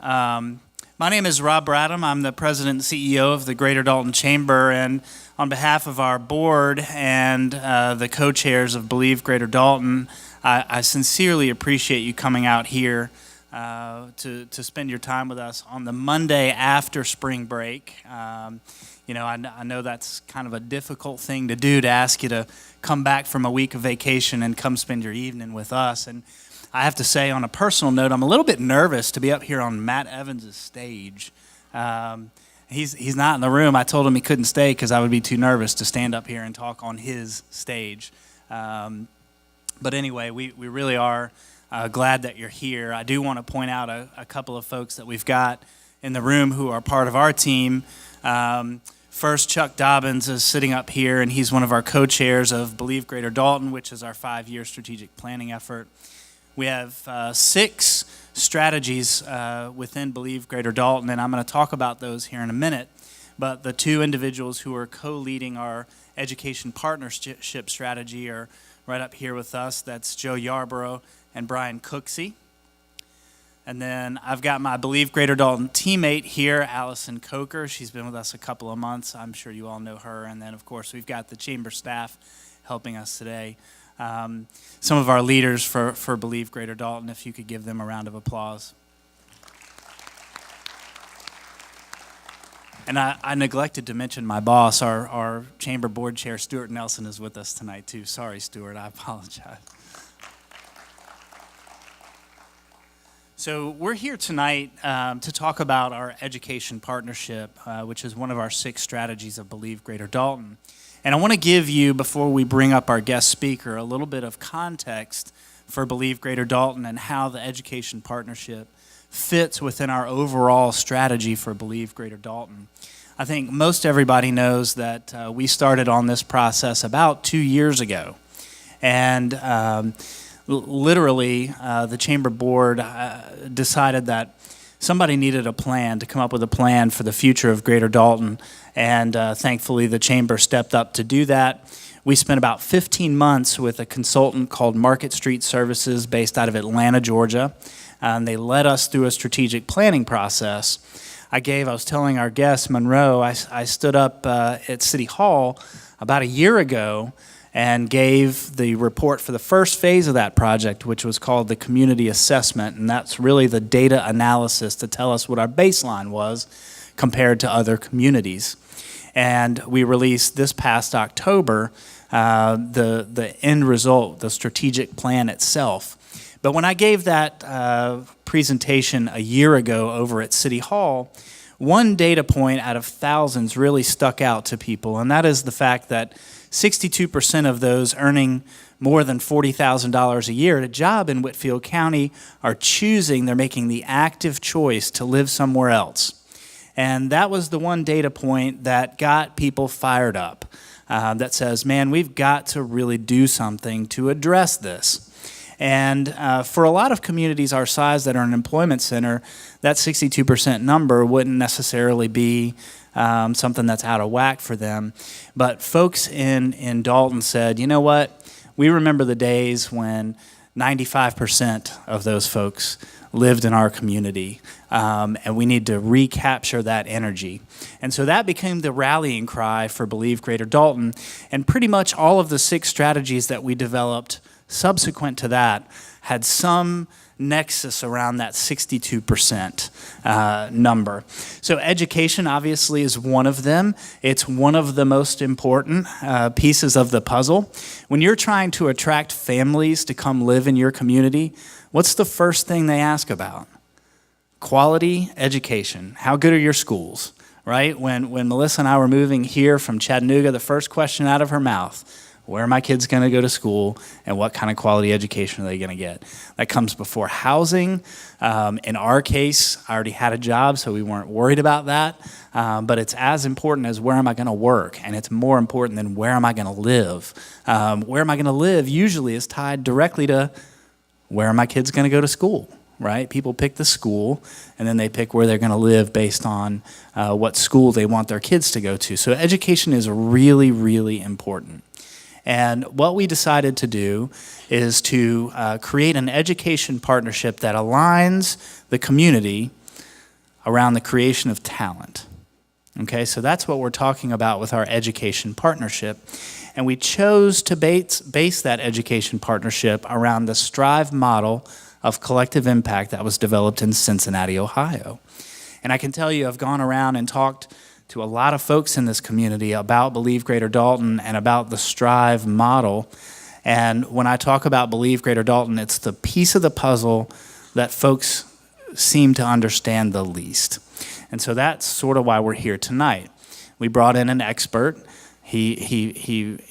My name is Rob Bradham. I'm the president and CEO of the Greater Dalton Chamber, and on behalf of our board and the co-chairs of Believe Greater Dalton, I sincerely appreciate you coming out here to spend your time with us on the Monday after spring break. I know that's kind of a difficult thing to do, to ask you to come back from a week of vacation and come spend your evening with us. And I have to say, on a personal note, I'm a little bit nervous to be up here on Matt Evans' stage. He's not in the room. I told him he couldn't stay because I would be too nervous to stand up here and talk on his stage. But anyway, we really are glad that you're here. I do want to point out a couple of folks that we've got in the room who are part of our team. First, Chuck Dobbins is sitting up here, and he's one of our co-chairs of Believe Greater Dalton, which is our 5-year strategic planning effort. We have 6 strategies within Believe Greater Dalton, and I'm going to talk about those here in a minute. But the 2 individuals who are co-leading our education partnership strategy are right up here with us. That's Joe Yarborough and Brian Cooksey. And then I've got my Believe Greater Dalton teammate here, Allison Coker. She's been with us a couple of months. I'm sure you all know her. And then, of course, we've got the chamber staff helping us today. Some of our leaders for Believe Greater Dalton, if you could give them a round of applause. And I neglected to mention my boss, our chamber board chair, Stuart Nelson, is with us tonight too. Sorry, Stuart, I apologize. So we're here tonight to talk about our education partnership, which is one of our 6 strategies of Believe Greater Dalton. And I want to give you, before we bring up our guest speaker, a little bit of context for Believe Greater Dalton and how the education partnership fits within our overall strategy for Believe Greater Dalton. I think most everybody knows that we started on this process about 2 years ago. And literally, the chamber board decided that somebody needed a plan, to come up with a plan for the future of Greater Dalton, and thankfully the chamber stepped up to do that. We spent about 15 months with a consultant called Market Street Services based out of Atlanta, Georgia, and they led us through a strategic planning process. I was telling our guest, Monroe, I stood up at City Hall about a year ago and gave the report for the first phase of that project, which was called the community assessment, and that's really the data analysis to tell us what our baseline was compared to other communities. And we released this past October the end result, the strategic plan itself. But when I gave that presentation a year ago over at City Hall, one data point out of thousands really stuck out to people, and that is the fact that 62% of those earning more than $40,000 a year at a job in Whitfield County they're making the active choice to live somewhere else. And that was the one data point that got people fired up, that says, man, we've got to really do something to address this. And for a lot of communities our size that are an employment center, that 62% number wouldn't necessarily be something that's out of whack for them. But folks in Dalton said, you know what, we remember the days when 95% of those folks lived in our community, and we need to recapture that energy. And so that became the rallying cry for Believe Greater Dalton, and pretty much all of the 6 strategies that we developed subsequent to that had some nexus around that 62% number. So education obviously is one of them. It's one of the most important pieces of the puzzle. When you're trying to attract families to come live in your community, what's the first thing they ask about? Quality education. How good are your schools? Right? When Melissa and I were moving here from Chattanooga, the first question out of her mouth, where are my kids going to go to school, and what kind of quality education are they going to get? That comes before housing. In our case, I already had a job, so we weren't worried about that. But it's as important as where am I going to work, and it's more important than where am I going to live. Where am I going to live usually is tied directly to where are my kids going to go to school, right? People pick the school, and then they pick where they're going to live based on what school they want their kids to go to. So education is really, really important. And what we decided to do is to create an education partnership that aligns the community around the creation of talent. Okay, so that's what we're talking about with our education partnership. And we chose to base that education partnership around the Strive model of collective impact that was developed in Cincinnati, Ohio. And I can tell you, I've gone around and talked to a lot of folks in this community about Believe Greater Dalton and about the Strive model. And when I talk about Believe Greater Dalton, it's the piece of the puzzle that folks seem to understand the least. And so that's sort of why we're here tonight. We brought in an expert. He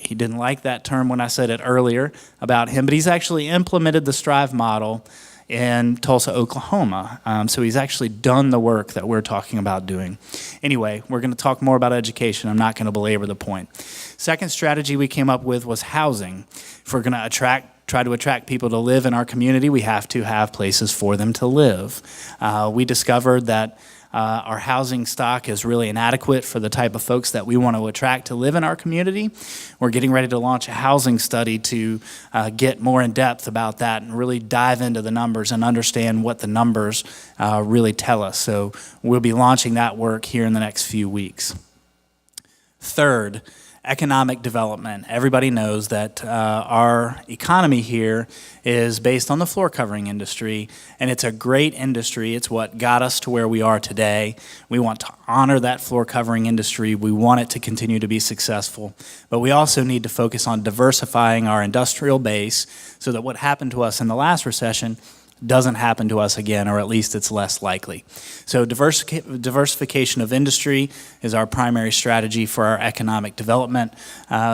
didn't like that term when I said it earlier about him, but he's actually implemented the Strive model in Tulsa, Oklahoma. So he's actually done the work that we're talking about doing. Anyway, we're going to talk more about education. I'm not going to belabor the point. Second strategy we came up with was housing. If we're going to try to attract people to live in our community, we have to have places for them to live. We discovered that our housing stock is really inadequate for the type of folks that we want to attract to live in our community. We're getting ready to launch a housing study to get more in depth about that and really dive into the numbers and understand what the numbers really tell us. So we'll be launching that work here in the next few weeks. Third, economic development. Everybody knows that our economy here is based on the floor covering industry, and it's a great industry. It's what got us to where we are today. We want to honor that floor covering industry. We want it to continue to be successful, but we also need to focus on diversifying our industrial base so that what happened to us in the last recession doesn't happen to us again, or at least it's less likely. So diversification of industry is our primary strategy for our economic development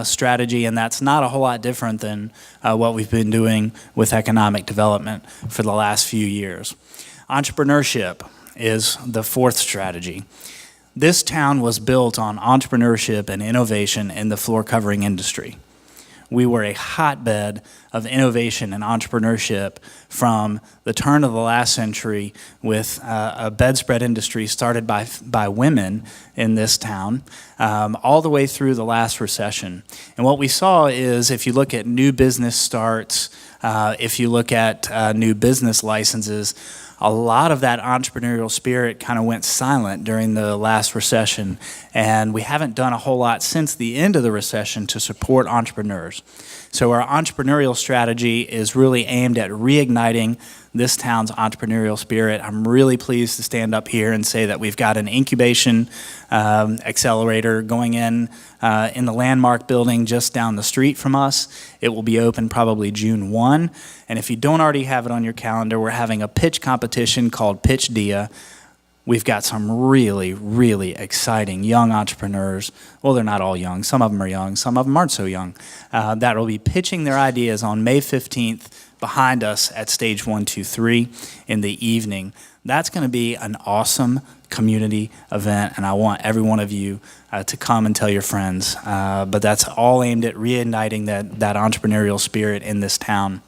strategy, and that's not a whole lot different than what we've been doing with economic development for the last few years. Entrepreneurship is the fourth strategy. This town was built on entrepreneurship and innovation in the floor covering industry. We were a hotbed of innovation and entrepreneurship from the turn of the last century with a bedspread industry started by women in this town all the way through the last recession. And what we saw is if you look at new business starts, if you look at new business licenses, a lot of that entrepreneurial spirit kind of went silent during the last recession, and we haven't done a whole lot since the end of the recession to support entrepreneurs. So our entrepreneurial strategy is really aimed at reigniting this town's entrepreneurial spirit. I'm really pleased to stand up here and say that we've got an incubation accelerator going in the Landmark building just down the street from us. It will be open probably June 1. And if you don't already have it on your calendar, we're having a pitch competition called Pitch Dia. We've got some really, really exciting young entrepreneurs. Well, they're not all young. Some of them are young. Some of them aren't so young. That will be pitching their ideas on May 15th behind us at Stage 1, 2, 3 in the evening. That's going to be an awesome community event, and I want every one of you to come and tell your friends. But that's all aimed at reigniting that entrepreneurial spirit in this town.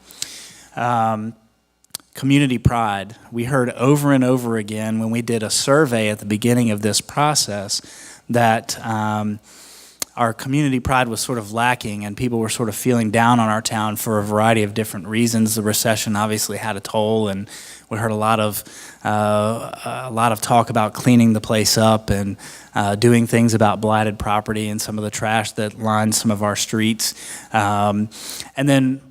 Community pride. We heard over and over again when we did a survey at the beginning of this process that our community pride was sort of lacking and people were sort of feeling down on our town for a variety of different reasons. The recession obviously had a toll, and we heard a lot of talk about cleaning the place up and doing things about blighted property and some of the trash that lines some of our streets, and then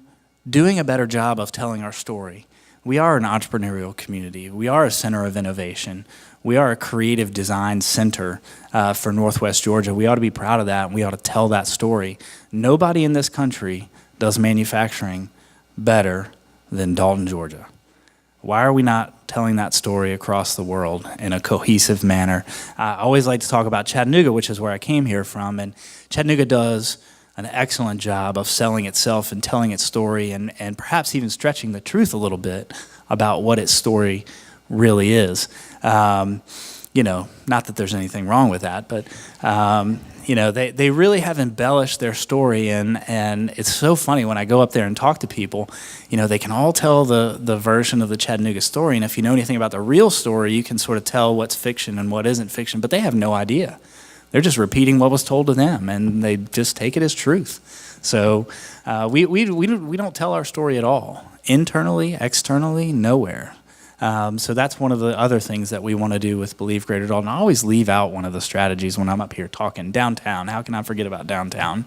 doing a better job of telling our story. We are an entrepreneurial community. We are a center of innovation. We are a creative design center for Northwest Georgia. We ought to be proud of that, and we ought to tell that story. Nobody in this country does manufacturing better than Dalton, Georgia. Why are we not telling that story across the world in a cohesive manner? I always like to talk about Chattanooga, which is where I came here from, and Chattanooga does an excellent job of selling itself and telling its story and perhaps even stretching the truth a little bit about what its story really is. Not that there's anything wrong with that, but they really have embellished their story, and it's so funny when I go up there and talk to people. They can all tell the version of the Chattanooga story, and if you know anything about the real story, you can sort of tell what's fiction and what isn't fiction, but they have no idea. They're just repeating what was told to them, and they just take it as truth. So we don't tell our story at all. Internally, externally, nowhere. So that's one of the other things that we want to do with Believe Greater Dalton. I always leave out one of the strategies when I'm up here talking downtown. How can I forget about downtown?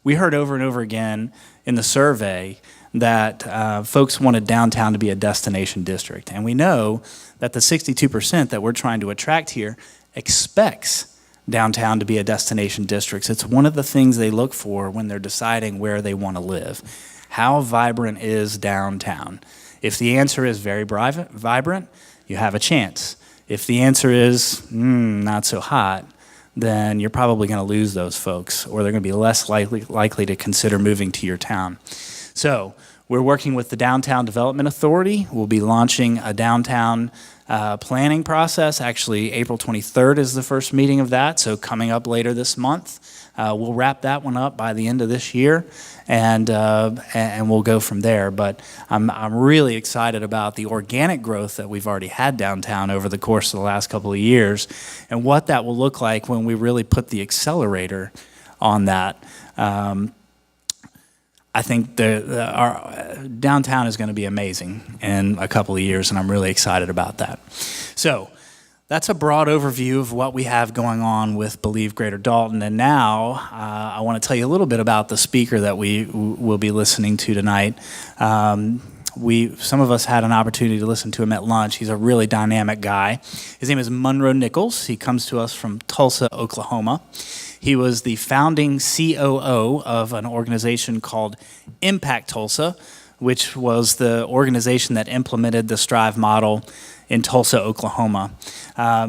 We heard over and over again in the survey that folks wanted downtown to be a destination district. And we know that the 62% that we're trying to attract here expects downtown to be a destination district. It's one of the things they look for when they're deciding where they want to live. How vibrant is downtown? If the answer is very vibrant, you have a chance. If the answer is not so hot, then you're probably going to lose those folks, or they're going to be less likely to consider moving to your town. So we're working with the Downtown Development Authority. We'll be launching a downtown planning process. Actually, April 23rd is the first meeting of that, so coming up later this month. We'll wrap that one up by the end of this year, and we'll go from there. But I'm really excited about the organic growth that we've already had downtown over the course of the last couple of years, and what that will look like when we really put the accelerator on that. I think our downtown is going to be amazing in a couple of years, and I'm really excited about that. So that's a broad overview of what we have going on with Believe Greater Dalton. And now I want to tell you a little bit about the speaker that we will be listening to tonight. Some of us had an opportunity to listen to him at lunch. He's a really dynamic guy. His name is Monroe Nichols. He comes to us from Tulsa, Oklahoma. He was the founding COO of an organization called Impact Tulsa, which was the organization that implemented the Strive model in Tulsa, Oklahoma.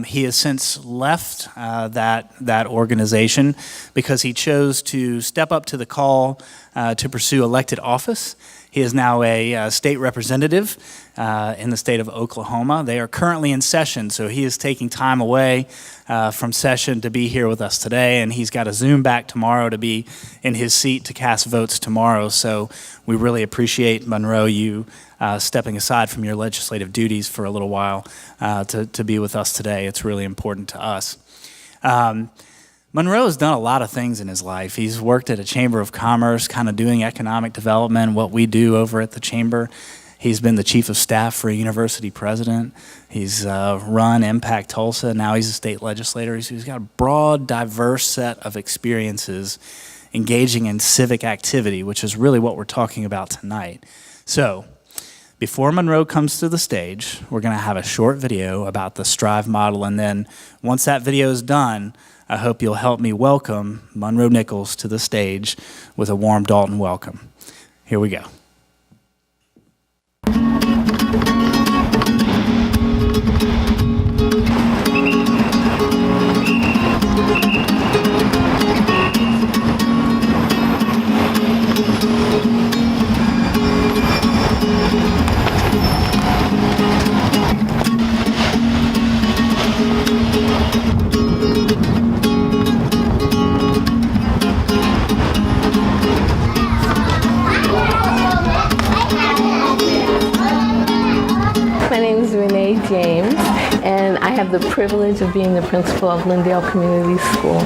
He has since left that organization because he chose to step up to the call to pursue elected office. He is now a state representative in the state of Oklahoma. They are currently in session, so he is taking time away from session to be here with us today, and he's got a Zoom back tomorrow to be in his seat to cast votes tomorrow. So we really appreciate, Monroe, you stepping aside from your legislative duties for a little while to be with us today. It's really important to us. Monroe has done a lot of things in his life. He's worked at a chamber of commerce, kind of doing economic development, what we do over at the chamber. He's been the chief of staff for a university president. He's run Impact Tulsa. Now he's a state legislator. He's got a broad, diverse set of experiences engaging in civic activity, which is really what we're talking about tonight. So before Monroe comes to the stage, we're going to have a short video about the Strive model, and then once that video is done, I hope you'll help me welcome Monroe Nichols to the stage with a warm Dalton welcome. Here we go. James, and I have the privilege of being the principal of Lindale Community School.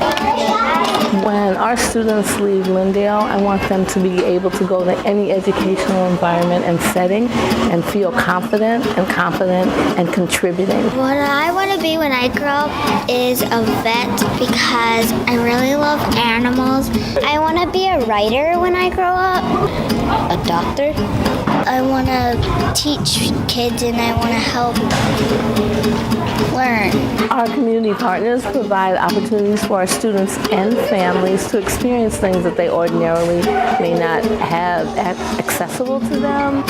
When our students leave Lindale, I want them to be able to go to any educational environment and setting and feel confident and competent and contributing. What I want to be when I grow up is a vet because I really love animals. I want to be a writer when I grow up, a doctor. I want to teach kids and I want to help learn. Our community partners provide opportunities for our students and families to experience things that they ordinarily may not have accessible to them.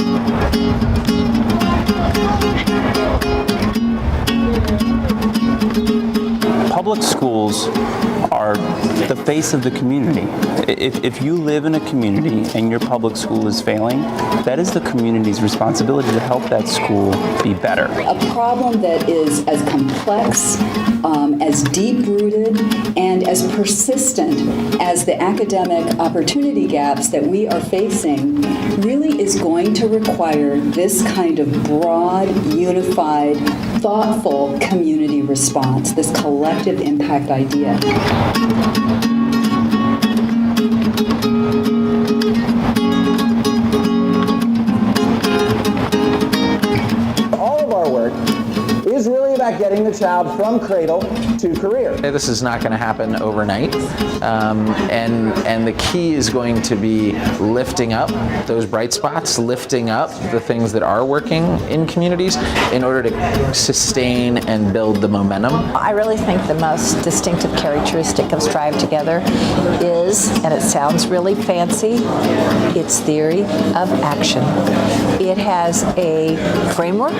Public schools are the face of the community. If you live in a community and your public school is failing, that is the community's responsibility to help that school be better. A problem that is as complex, as deep-rooted, and as persistent as the academic opportunity gaps that we are facing really is going to require this kind of broad, unified, thoughtful community response, this collective impact idea. is really about getting the child from cradle to career. This is not going to happen overnight, and the key is going to be lifting up those bright spots, lifting up the things that are working in communities in order to sustain and build the momentum. I really think the most distinctive characteristic of StriveTogether is, and it sounds really fancy, its theory of action. It has a framework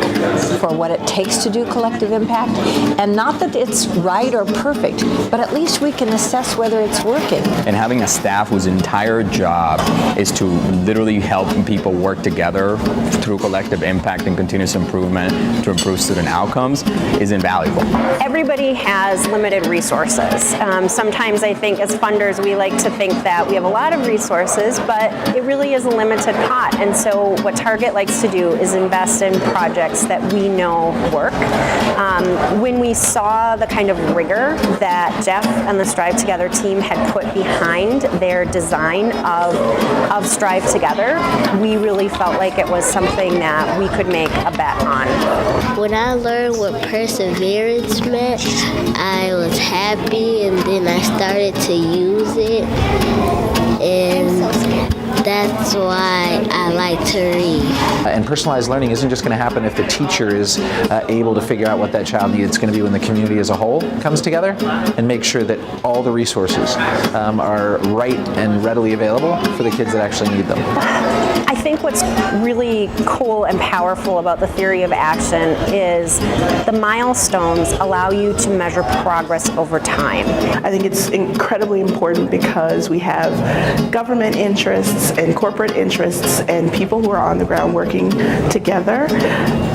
for what it takes to do collective impact, and not that it's right or perfect, but at least we can assess whether it's working. And having a staff whose entire job is to literally help people work together through collective impact and continuous improvement to improve student outcomes is invaluable. Everybody has limited resources. Sometimes I think as funders we like to think that we have a lot of resources, but it really is a limited pot. And so what Target likes to do is invest in projects that we know work. When we saw the kind of rigor that Jeff and the StriveTogether team had put behind their design of StriveTogether, we really felt like it was something that we could make a bet on. When I learned what perseverance meant, I was happy, and then I started to use it, and that's why I like to read. And personalized learning isn't just going to happen if the teacher is able to figure out what that child needs. It's going to be when the community as a whole comes together and make sure that all the resources are right and readily available for the kids that actually need them. I think what's really cool and powerful about the theory of action is the milestones allow you to measure progress over time. I think it's incredibly important because we have government interests and corporate interests and people who are on the ground working together.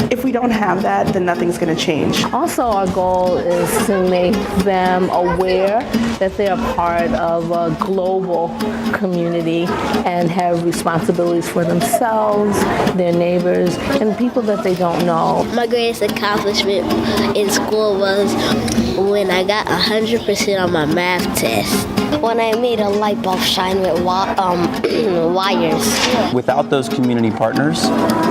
If we don't have that, then nothing's going to change. Also, our goal is to make them aware that they are part of a global community and have responsibilities for themselves, their neighbors, and people that they don't know. My greatest accomplishment in school was when I got 100% on my math test. When I made a light bulb shine with wires. Without those community partners,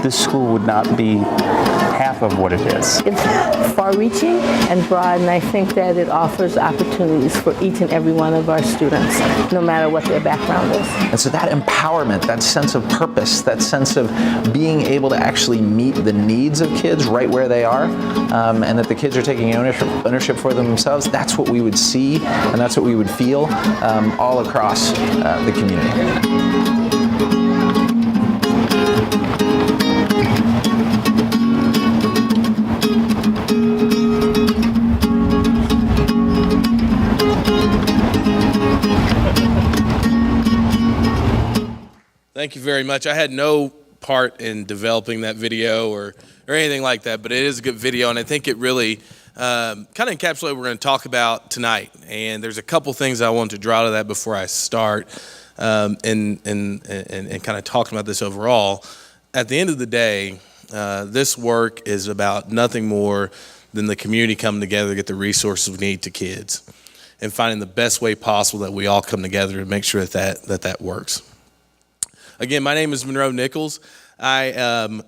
this school would not be half of what it is. It's far-reaching and broad, and I think that it offers opportunities for each and every one of our students, no matter what their background is. And so that empowerment, that sense of purpose, that sense of being able to actually meet the needs of kids right where they are, and that the kids are taking ownership for themselves, that's what we would see and that's what we would feel all across the community. Thank you very much. I had no part in developing that video or anything like that, but it is a good video, and I think it really kind of encapsulates what we're going to talk about tonight. And there's a couple things I want to draw to that before I start and kind of talking about this overall. At the end of the day, this work is about nothing more than the community coming together to get the resources we need to kids and finding the best way possible that we all come together to make sure that works. Again, my name is Monroe Nichols. I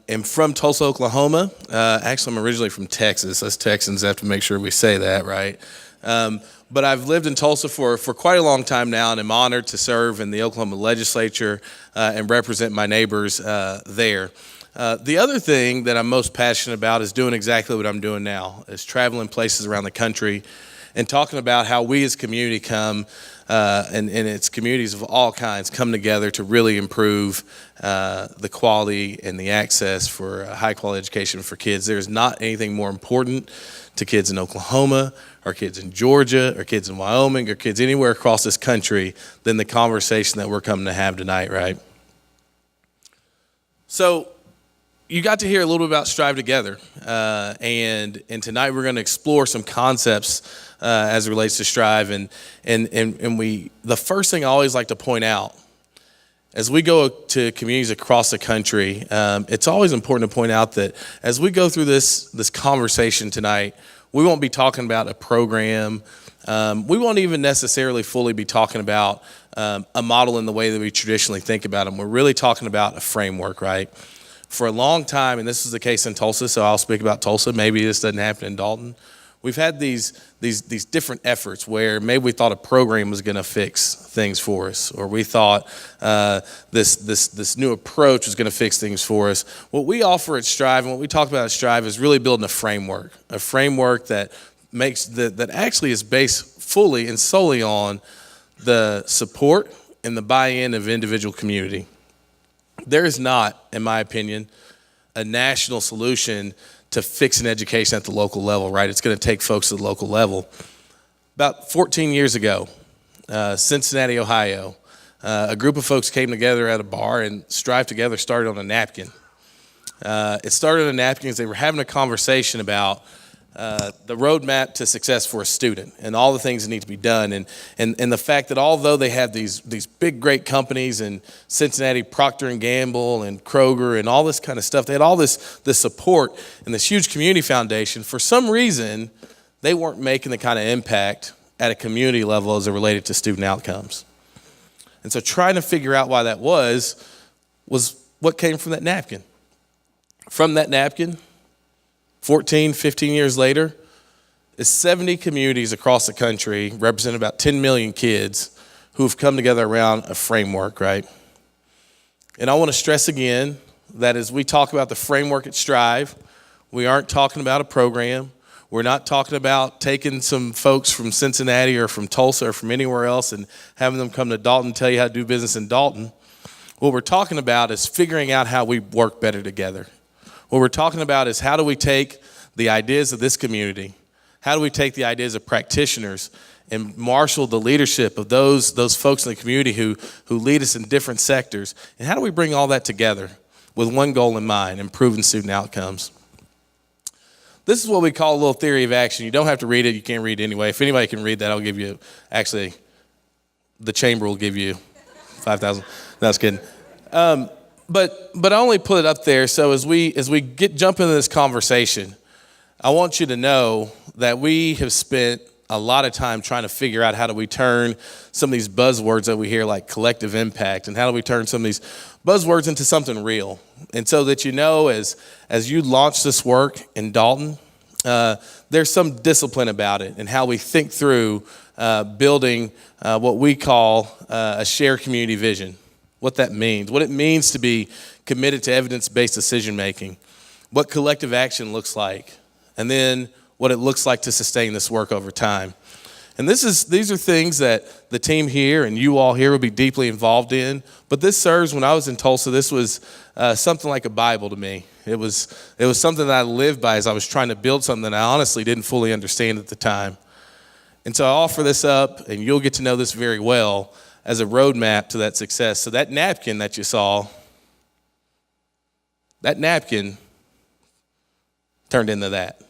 am from Tulsa, Oklahoma. Actually, I'm originally from Texas. Us Texans have to make sure we say that, right? But I've lived in Tulsa for quite a long time now, and I'm honored to serve in the Oklahoma legislature and represent my neighbors there. The other thing that I'm most passionate about is doing exactly what I'm doing now, is traveling places around the country and talking about how we as a community come and it's communities of all kinds come together to really improve the quality and the access for high quality education for kids. There's not anything more important to kids in Oklahoma or kids in Georgia or kids in Wyoming or kids anywhere across this country than the conversation that we're coming to have tonight, right? So you got to hear a little bit about StriveTogether, and tonight we're going to explore some concepts as it relates to Strive, and the first thing I always like to point out, as we go to communities across the country, it's always important to point out that as we go through this conversation tonight, we won't be talking about a program. We won't even necessarily fully be talking about a model in the way that we traditionally think about them. We're really talking about a framework, right? For a long time, and this is the case in Tulsa, so I'll speak about Tulsa. Maybe this doesn't happen in Dalton. We've had these different efforts where maybe we thought a program was going to fix things for us, or we thought this new approach was going to fix things for us. What we offer at Strive and what we talk about at Strive is really building a framework that that actually is based fully and solely on the support and the buy-in of individual community. There is not, in my opinion, a national solution to fixing education at the local level, right? It's going to take folks at the local level. About 14 years ago, Cincinnati, Ohio, a group of folks came together at a bar, and StriveTogether started on a napkin. It started on a napkin because they were having a conversation about the roadmap to success for a student and all the things that need to be done, and the fact that although they have these big great companies in Cincinnati, Procter & Gamble and Kroger and all this kind of stuff, they had all this support and this huge community foundation. For some reason, they weren't making the kind of impact at a community level as it related to student outcomes. And so trying to figure out why that was what came from that napkin. From that napkin, 14, 15 years later, is 70 communities across the country, representing about 10 million kids who have come together around a framework, right? And I want to stress again that as we talk about the framework at Strive, we aren't talking about a program. We're not talking about taking some folks from Cincinnati or from Tulsa or from anywhere else and having them come to Dalton and tell you how to do business in Dalton. What we're talking about is figuring out how we work better together. What we're talking about is how do we take the ideas of this community, how do we take the ideas of practitioners and marshal the leadership of those folks in the community who lead us in different sectors, and how do we bring all that together with one goal in mind, improving student outcomes. This is what we call a little theory of action. You don't have to read it. You can't read it anyway. If anybody can read that, I'll give you, actually, the chamber will give you 5,000. No, I was kidding. But I only put it up there so as we jump into this conversation, I want you to know that we have spent a lot of time trying to figure out how do we turn some of these buzzwords that we hear like collective impact, and how do we turn some of these buzzwords into something real. And so that you know as you launch this work in Dalton, there's some discipline about it and how we think through building what we call a shared community vision. What that means, what it means to be committed to evidence-based decision-making, what collective action looks like, and then what it looks like to sustain this work over time. And these are things that the team here and you all here will be deeply involved in, but this serves, when I was in Tulsa, this was something like a Bible to me. It was something that I lived by as I was trying to build something that I honestly didn't fully understand at the time. And so I offer this up, and you'll get to know this very well, as a roadmap to that success. So that napkin that you saw, that napkin turned into that.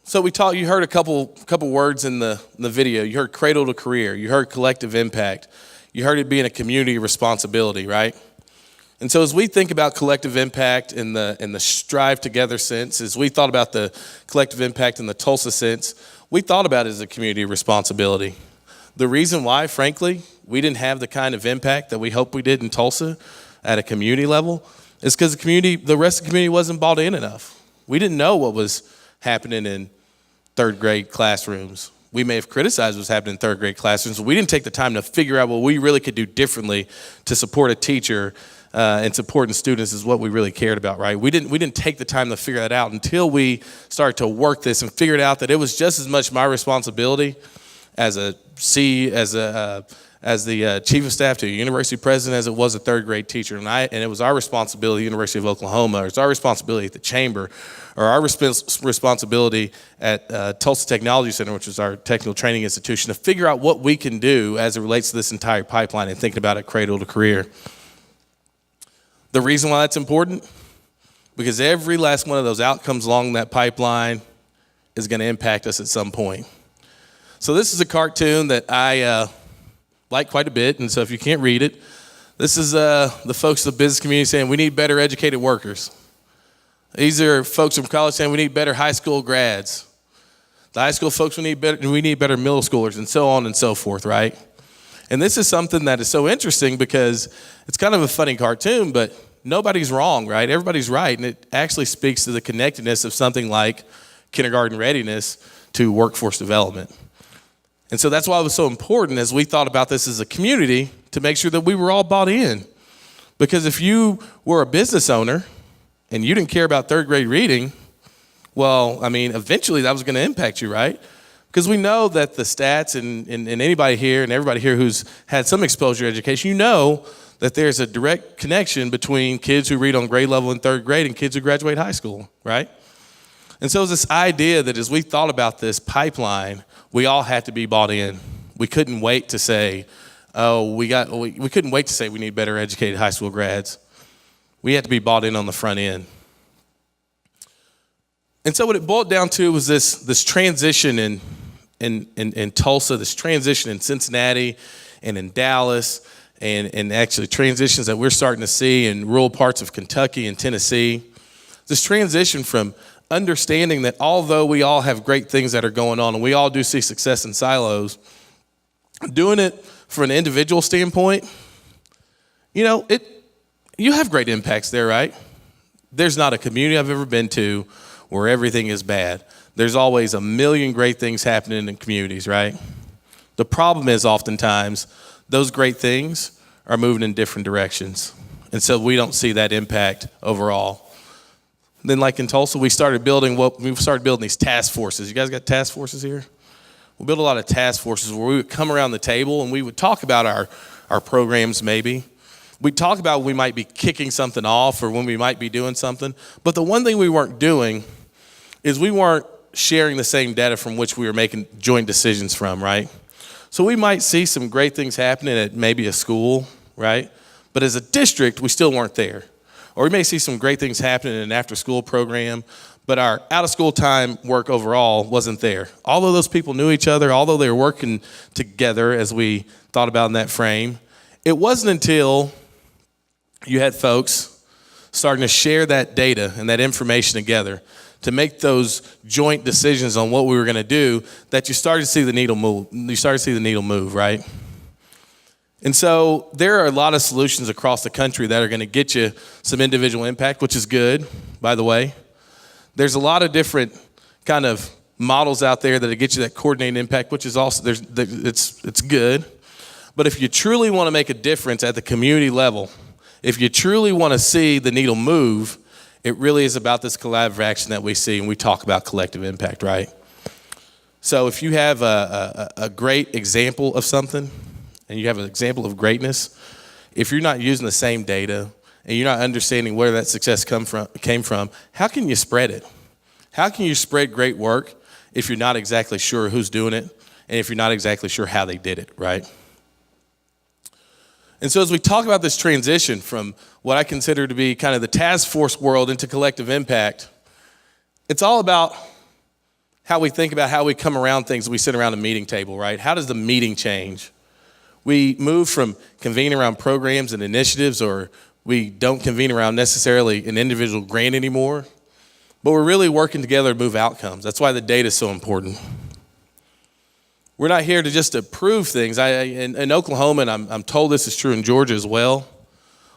So you heard a couple words in the video. You heard cradle to career. You heard collective impact. You heard it being a community responsibility, right? And so as we think about collective impact in the StriveTogether sense, as we thought about the collective impact in the Tulsa sense, we thought about it as a community responsibility. The reason why, frankly, we didn't have the kind of impact that we hoped we did in Tulsa at a community level is because the rest of the community wasn't bought in enough. We didn't know what was happening in third grade classrooms. We may have criticized what was happening in third grade classrooms, but we didn't take the time to figure out what we really could do differently to support a teacher and supporting students is what we really cared about, right? We didn't take the time to figure that out until we started to work this and figured out that it was just as much my responsibility as the chief of staff to a university president as it was a third grade teacher, and it was our responsibility at the University of Oklahoma, or it's our responsibility at the chamber, or our responsibility at Tulsa Technology Center, which is our technical training institution, to figure out what we can do as it relates to this entire pipeline and thinking about it cradle to career. The reason why that's important, because every last one of those outcomes along that pipeline is going to impact us at some point. So this is a cartoon that I like quite a bit, and so if you can't read it, this is the folks of the business community saying we need better educated workers. These are folks from college saying we need better high school grads. The high school folks, we need better middle schoolers, and so on and so forth, right? And this is something that is so interesting because it's kind of a funny cartoon, but nobody's wrong, right? Everybody's right. And it actually speaks to the connectedness of something like kindergarten readiness to workforce development. And so that's why it was so important as we thought about this as a community to make sure that we were all bought in. Because if you were a business owner and you didn't care about third grade reading, well, I mean, eventually that was going to impact you, right? Because we know that the stats and anybody here and everybody here who's had some exposure to education, you know that there's a direct connection between kids who read on grade level in third grade and kids who graduate high school, right? And so it was this idea that as we thought about this pipeline, we all had to be bought in. We couldn't wait to say, we couldn't wait to say we need better educated high school grads. We had to be bought in on the front end. And so what it boiled down to was this transition in Tulsa, this transition in Cincinnati and in Dallas, and actually transitions that we're starting to see in rural parts of Kentucky and Tennessee. This transition from understanding that although we all have great things that are going on and we all do see success in silos, doing it from an individual standpoint, you have great impacts there, right? There's not a community I've ever been to where everything is bad. There's always a million great things happening in communities, right? The problem is oftentimes those great things are moving in different directions. And so we don't see that impact overall. Then like in Tulsa, we started building these task forces. You guys got task forces here? We built a lot of task forces where we would come around the table and we would talk about our programs maybe. We'd talk about when we might be kicking something off or when we might be doing something. But the one thing we weren't doing is we weren't sharing the same data from which we were making joint decisions from, right? So we might see some great things happening at maybe a school, right? But as a district, we still weren't there. Or we may see some great things happening in an after-school program, but our out-of-school time work overall wasn't there. Although those people knew each other, although they were working together as we thought about in that frame, it wasn't until you had folks starting to share that data and that information together to make those joint decisions on what we were going to do that you started to see the needle move. You started to see the needle move, right? And so there are a lot of solutions across the country that are going to get you some individual impact, which is good, by the way. There's a lot of different kind of models out there that get you that coordinated impact, which is also, it's good. But if you truly want to make a difference at the community level, if you truly want to see the needle move, it really is about this collaborative action that we see, and we talk about collective impact, right? So if you have a great example of something, and you have an example of greatness, if you're not using the same data and you're not understanding where that success came from, how can you spread it? How can you spread great work if you're not exactly sure who's doing it and if you're not exactly sure how they did it, right? And so as we talk about this transition from what I consider to be kind of the task force world into collective impact, it's all about how we think about how we come around things. We sit around a meeting table, right? How does the meeting change? We move from convening around programs and initiatives, or we don't convene around necessarily an individual grant anymore, but we're really working together to move outcomes. That's why the data is so important. We're not here to just approve things. In Oklahoma, and I'm told this is true in Georgia as well,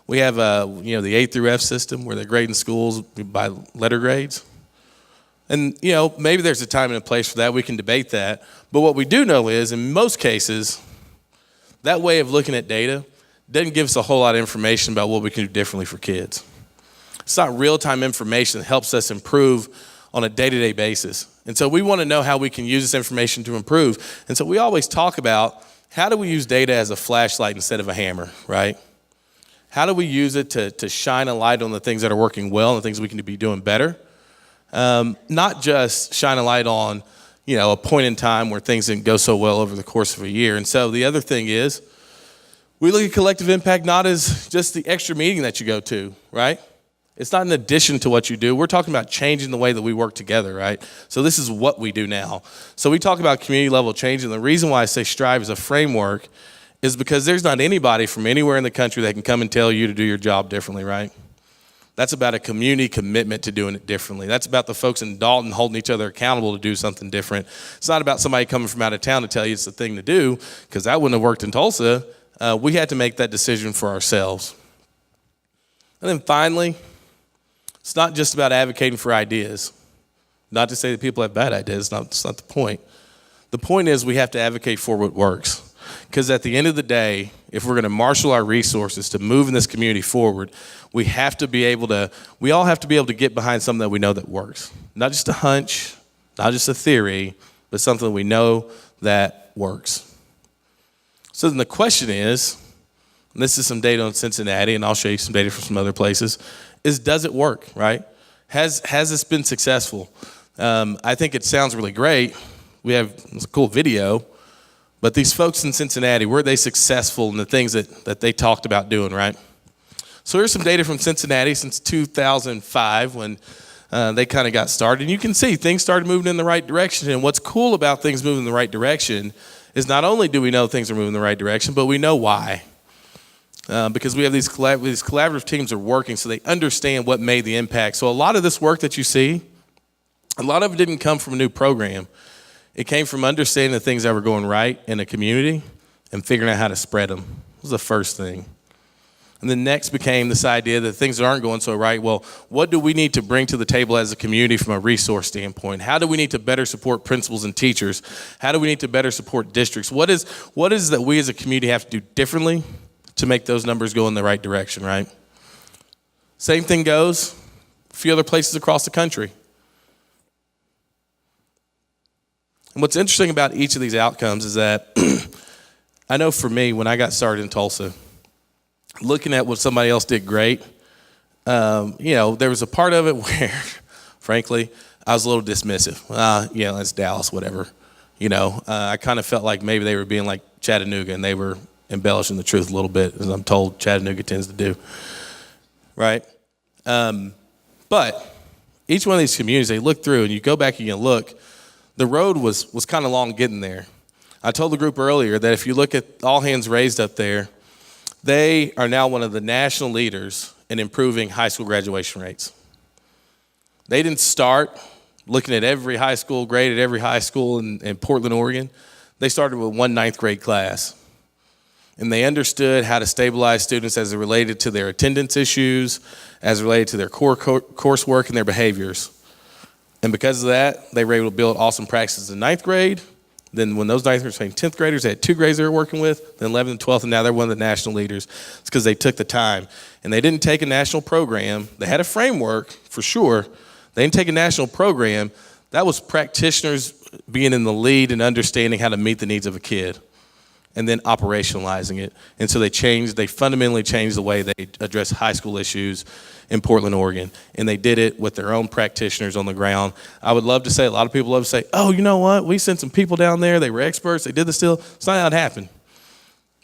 we have the A through F system where they're grading schools by letter grades. And maybe there's a time and a place for that. We can debate that. But what we do know is, in most cases, that way of looking at data doesn't give us a whole lot of information about what we can do differently for kids. It's not real-time information that helps us improve on a day-to-day basis. And so we want to know how we can use this information to improve. And so we always talk about how do we use data as a flashlight instead of a hammer, right? How do we use it to shine a light on the things that are working well and the things we can be doing better? Not just shine a light on a point in time where things didn't go so well over the course of a year. And so the other thing is, we look at collective impact not as just the extra meeting that you go to, right? It's not in addition to what you do. We're talking about changing the way that we work together, right? So this is what we do now. So we talk about community level change, and the reason why I say Strive is a framework is because there's not anybody from anywhere in the country that can come and tell you to do your job differently, right? That's about a community commitment to doing it differently. That's about the folks in Dalton holding each other accountable to do something different. It's not about somebody coming from out of town to tell you it's the thing to do, because that wouldn't have worked in Tulsa. We had to make that decision for ourselves. And then finally, it's not just about advocating for ideas. Not to say that people have bad ideas, that's not the point. The point is we have to advocate for what works. Because at the end of the day, if we're going to marshal our resources to move in this community forward, we all have to be able to get behind something that we know that works. Not just a hunch, not just a theory, but something we know that works. So then the question is, and this is some data on Cincinnati, and I'll show you some data from some other places, is does it work, right? Has this been successful? I think it sounds really great. It's a cool video. But these folks in Cincinnati, were they successful in the things that they talked about doing, right? So here's some data from Cincinnati since 2005 when they kind of got started. And you can see things started moving in the right direction. And what's cool about things moving in the right direction is not only do we know things are moving in the right direction, but we know why. Because we have these collaborative teams are working, so they understand what made the impact. So a lot of this work that you see, a lot of it didn't come from a new program. It came from understanding the things that were going right in a community and figuring out how to spread them. That was the first thing. And then next became this idea that things that aren't going so right, well, what do we need to bring to the table as a community from a resource standpoint? How do we need to better support principals and teachers? How do we need to better support districts? What is that we as a community have to do differently to make those numbers go in the right direction, right? Same thing goes a few other places across the country. And what's interesting about each of these outcomes is that I know for me, when I got started in Tulsa, looking at what somebody else did great, there was a part of it where, frankly, I was a little dismissive. That's Dallas, whatever. I kind of felt like maybe they were being like Chattanooga and they were embellishing the truth a little bit, as I'm told Chattanooga tends to do, right? But each one of these communities, they look through and you go back and you look, the road was kind of long getting there. I told the group earlier that if you look at All Hands Raised up there, they are now one of the national leaders in improving high school graduation rates. They didn't start looking at every high school grade at every high school in Portland, Oregon. They started with one 9th grade class. And they understood how to stabilize students as it related to their attendance issues, as it related to their coursework and their behaviors. And because of that, they were able to build awesome practices in 9th grade. Then when those 9th graders became 10th graders, they had 2 grades they were working with, then 11th and 12th, and now they're one of the national leaders. It's because they took the time. And they didn't take a national program. They had a framework, for sure. They didn't take a national program. That was practitioners being in the lead and understanding how to meet the needs of a kid and then operationalizing it. And so they fundamentally changed the way they address high school issues in Portland, Oregon. And they did it with their own practitioners on the ground. I would love to say, a lot of people love to say, oh, you know what? We sent some people down there. They were experts. They did this deal. It's not how it happened.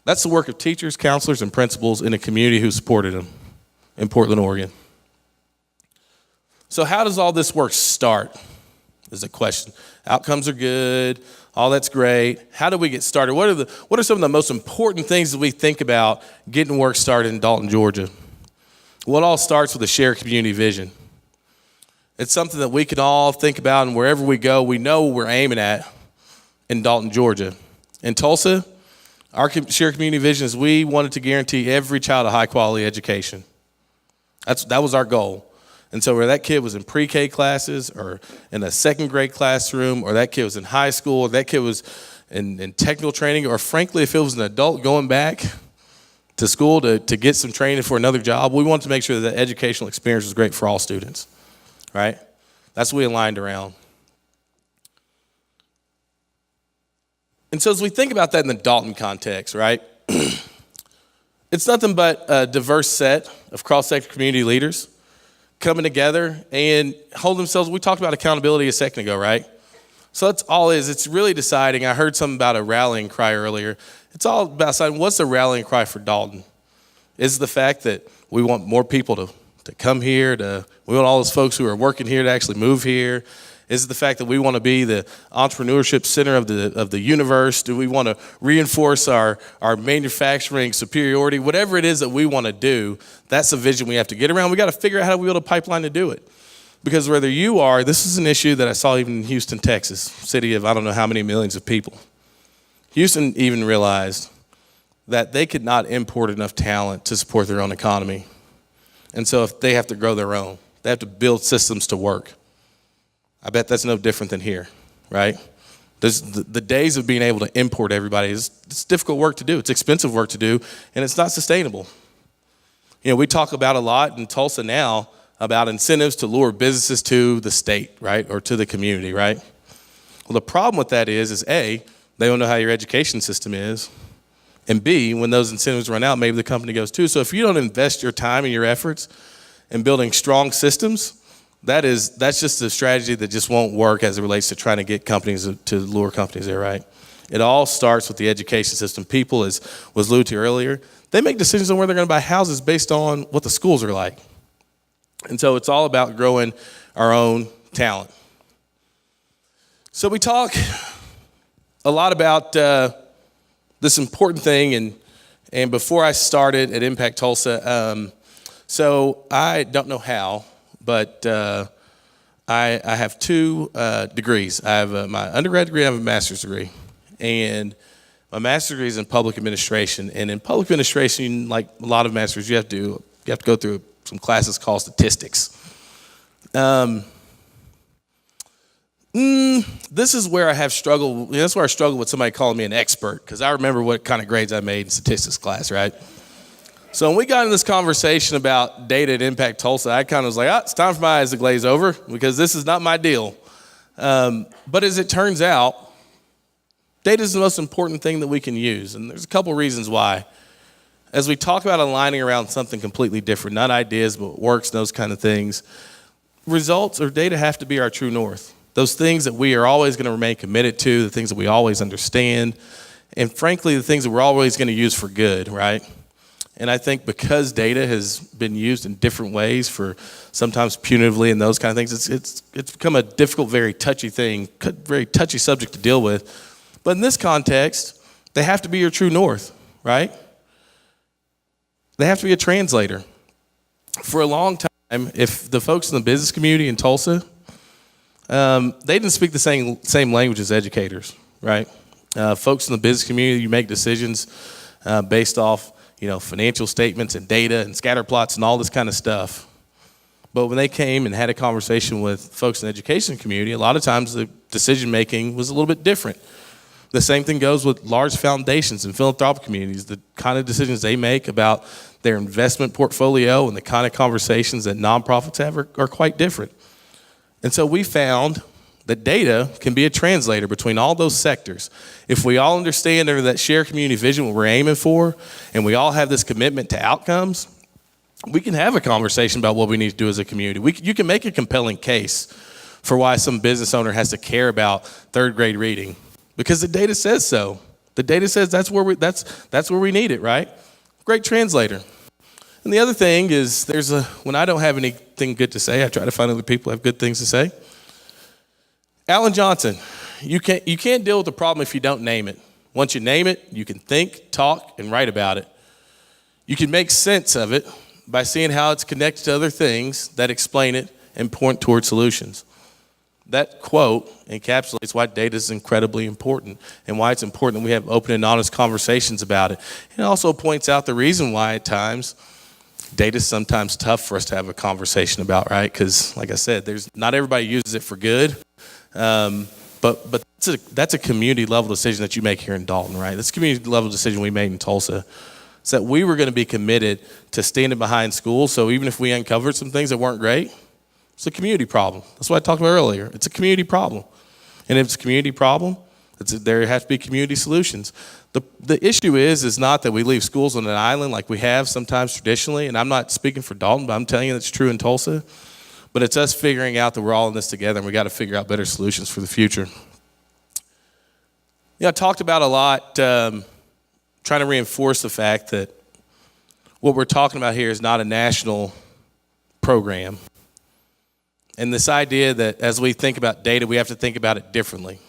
That's the work of teachers, counselors, and principals in a community who supported them in Portland, Oregon. So how does all this work start is the question. Outcomes are good. All that's great. How do we get started? What are some of the most important things that we think about getting work started in Dalton, Georgia? Well, it all starts with a shared community vision. It's something that we can all think about, and wherever we go, we know what we're aiming at in Dalton, Georgia. In Tulsa, our shared community vision is we wanted to guarantee every child a high-quality education. That was our goal. And so whether that kid was in pre-K classes or in a 2nd grade classroom, or that kid was in high school, or that kid was in technical training, or frankly, if it was an adult going back to school to get some training for another job, we wanted to make sure that the educational experience was great for all students, right? That's what we aligned around. And so as we think about that in the Dalton context, right, it's nothing but a diverse set of cross-sector community leaders coming together and hold themselves. We talked about accountability a second ago, right? So that's all it is. It's really deciding. I heard something about a rallying cry earlier. It's all about deciding what's the rallying cry for Dalton. Is it the fact that we want more people to come here, we want all those folks who are working here to actually move here? Is it the fact that we want to be the entrepreneurship center of the universe? Do we want to reinforce our manufacturing superiority? Whatever it is that we want to do, that's the vision we have to get around. We got to figure out how we build a pipeline to do it. Because whether you are, this is an issue that I saw even in Houston, Texas, city of I don't know how many millions of people. Houston even realized that they could not import enough talent to support their own economy. And so if they have to grow their own, they have to build systems to work. I bet that's no different than here, right? The days of being able to import everybody, it's difficult work to do. It's expensive work to do, and it's not sustainable. You know, we talk about a lot in Tulsa now about incentives to lure businesses to the state, right, or to the community, right? Well, the problem with that is A, they don't know how your education system is, and B, when those incentives run out, maybe the company goes too. So if you don't invest your time and your efforts in building strong systems, that's just a strategy that just won't work as it relates to trying to get companies to lure companies there, right? It all starts with the education system. People, as was alluded to earlier, they make decisions on where they're going to buy houses based on what the schools are like. And so it's all about growing our own talent. So we talk a lot about this important thing, and before I started at Impact Tulsa, so I don't know how, but I have 2 degrees. I have my undergrad degree, I have a master's degree. And my master's degree is in public administration. And in public administration, like a lot of masters, you have to go through some classes called statistics. This is where I have struggled. That's where I struggle with somebody calling me an expert, because I remember what kind of grades I made in statistics class, right? So when we got in this conversation about data at Impact Tulsa, I kind of was like, it's time for my eyes to glaze over, because this is not my deal. But as it turns out, data is the most important thing that we can use. And there's a couple reasons why. As we talk about aligning around something completely different, not ideas, but works, those kind of things, results or data have to be our true north. Those things that we are always going to remain committed to, the things that we always understand, and frankly, the things that we're always going to use for good, right? And I think because data has been used in different ways for sometimes punitively and those kind of things, it's become a difficult, very touchy thing, very touchy subject to deal with. But in this context, they have to be your true north, right? They have to be a translator. For a long time, if the folks in the business community in Tulsa, they didn't speak the same language as educators, right? Folks in the business community, you make decisions based off, financial statements and data and scatter plots and all this kind of stuff. But when they came and had a conversation with folks in the education community, a lot of times the decision making was a little bit different. The same thing goes with large foundations and philanthropic communities. The kind of decisions they make about their investment portfolio and the kind of conversations that nonprofits have are quite different. And so we found that data can be a translator between all those sectors. If we all understand under that shared community vision what we're aiming for, and we all have this commitment to outcomes, we can have a conversation about what we need to do as a community. You can make a compelling case for why some business owner has to care about third grade reading, because the data says so. The data says that's where we need it, right? Great translator. And the other thing is, when I don't have anything good to say, I try to find other people who have good things to say. Alan Johnson, you can't deal with the problem if you don't name it. Once you name it, you can think, talk, and write about it. You can make sense of it by seeing how it's connected to other things that explain it and point toward solutions. That quote encapsulates why data is incredibly important and why it's important that we have open and honest conversations about it. It also points out the reason why at times data is sometimes tough for us to have a conversation about, right? Because like I said, not everybody uses it for good. But that's a community level decision that you make here in Dalton, right? That's a community level decision we made in Tulsa. It's that we were going to be committed to standing behind schools. So even if we uncovered some things that weren't great, it's a community problem. That's what I talked about earlier. It's a community problem. And if it's a community problem, there have to be community solutions. The issue is not that we leave schools on an island like we have sometimes traditionally, and I'm not speaking for Dalton, but I'm telling you that's true in Tulsa. But it's us figuring out that we're all in this together, and we got to figure out better solutions for the future. I talked about a lot, trying to reinforce the fact that what we're talking about here is not a national program. and this idea that as we think about data, we have to think about it differently.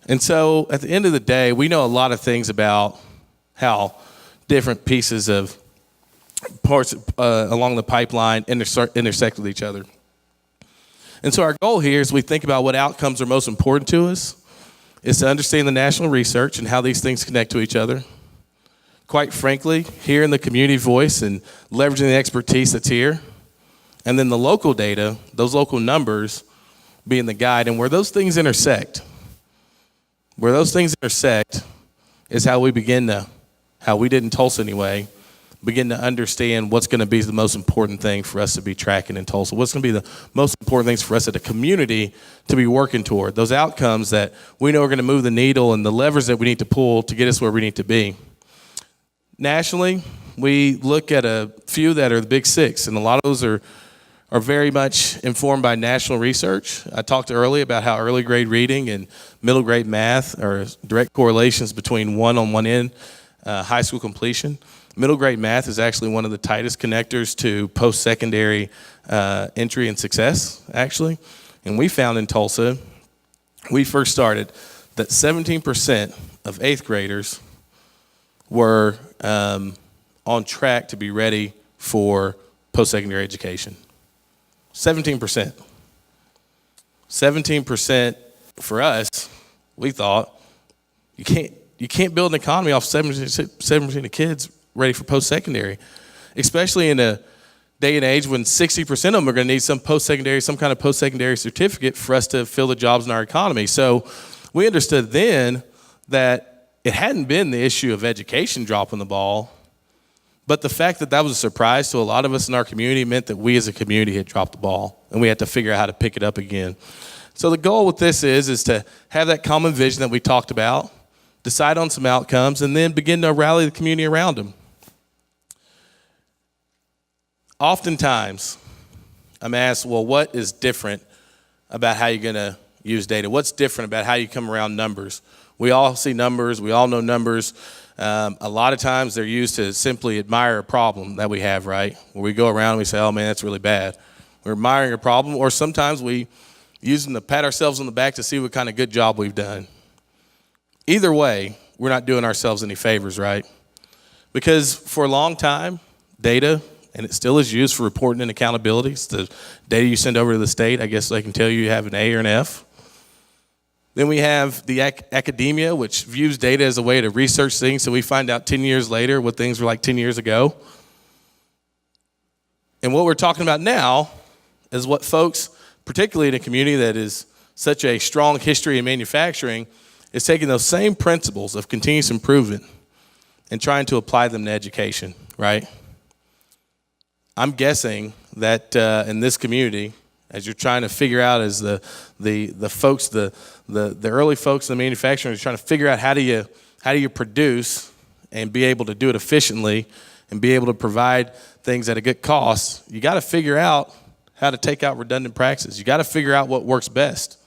And so at the end of the day, we know a lot of things about how different pieces of parts along the pipeline intersect with each other. And so our goal here, as we think about what outcomes are most important to us, is to understand the national research and how these things connect to each other. Quite frankly, hearing the community voice and leveraging the expertise that's here. And then the local data, those local numbers being the guide. And where those things intersect, is how we begin to, how we did in Tulsa anyway, begin to understand what's going to be the most important thing for us to be tracking in Tulsa. What's going to be the most important things for us as a community to be working toward. Those outcomes that we know are going to move the needle and the levers that we need to pull to get us where we need to be. Nationally, we look at a few that are the big six, and a lot of those are very much informed by national research. I talked earlier about how early grade reading and middle grade math are direct correlations between on one end, high school completion. Middle grade math is actually one of the tightest connectors to post-secondary entry and success, actually. And we found in Tulsa, we first started, that 17% of 8th graders were on track to be ready for post-secondary education. 17%. 17% for us, we thought, you can't build an economy off 17% of kids ready for post-secondary, especially in a day and age when 60% of them are going to need some kind of post-secondary certificate for us to fill the jobs in our economy. So we understood then that it hadn't been the issue of education dropping the ball, but the fact that was a surprise to a lot of us in our community meant that we as a community had dropped the ball, and we had to figure out how to pick it up again. So the goal with this is to have that common vision that we talked about, decide on some outcomes, and then begin to rally the community around them. Oftentimes, I'm asked, well, what is different about how you're going to use data? What's different about how you come around numbers? We all see numbers. We all know numbers. A lot of times they're used to simply admire a problem that we have, right? Where we go around and we say, oh, man, that's really bad. We're admiring a problem, or sometimes we use them to pat ourselves on the back to see what kind of good job we've done. Either way, we're not doing ourselves any favors, right? Because for a long time, data, and it still is used for reporting and accountability. It's the data you send over to the state. I guess they can tell you have an A or an F. Then we have the academia, which views data as a way to research things, so we find out 10 years later what things were like 10 years ago. And what we're talking about now is what folks, particularly in a community that is such a strong history in manufacturing, is taking those same principles of continuous improvement and trying to apply them to education, right? I'm guessing that in this community, as you're trying to figure out as the folks, the early folks in the manufacturing are trying to figure out how do you produce and be able to do it efficiently and be able to provide things at a good cost, you got to figure out how to take out redundant practices. You got to figure out what works best.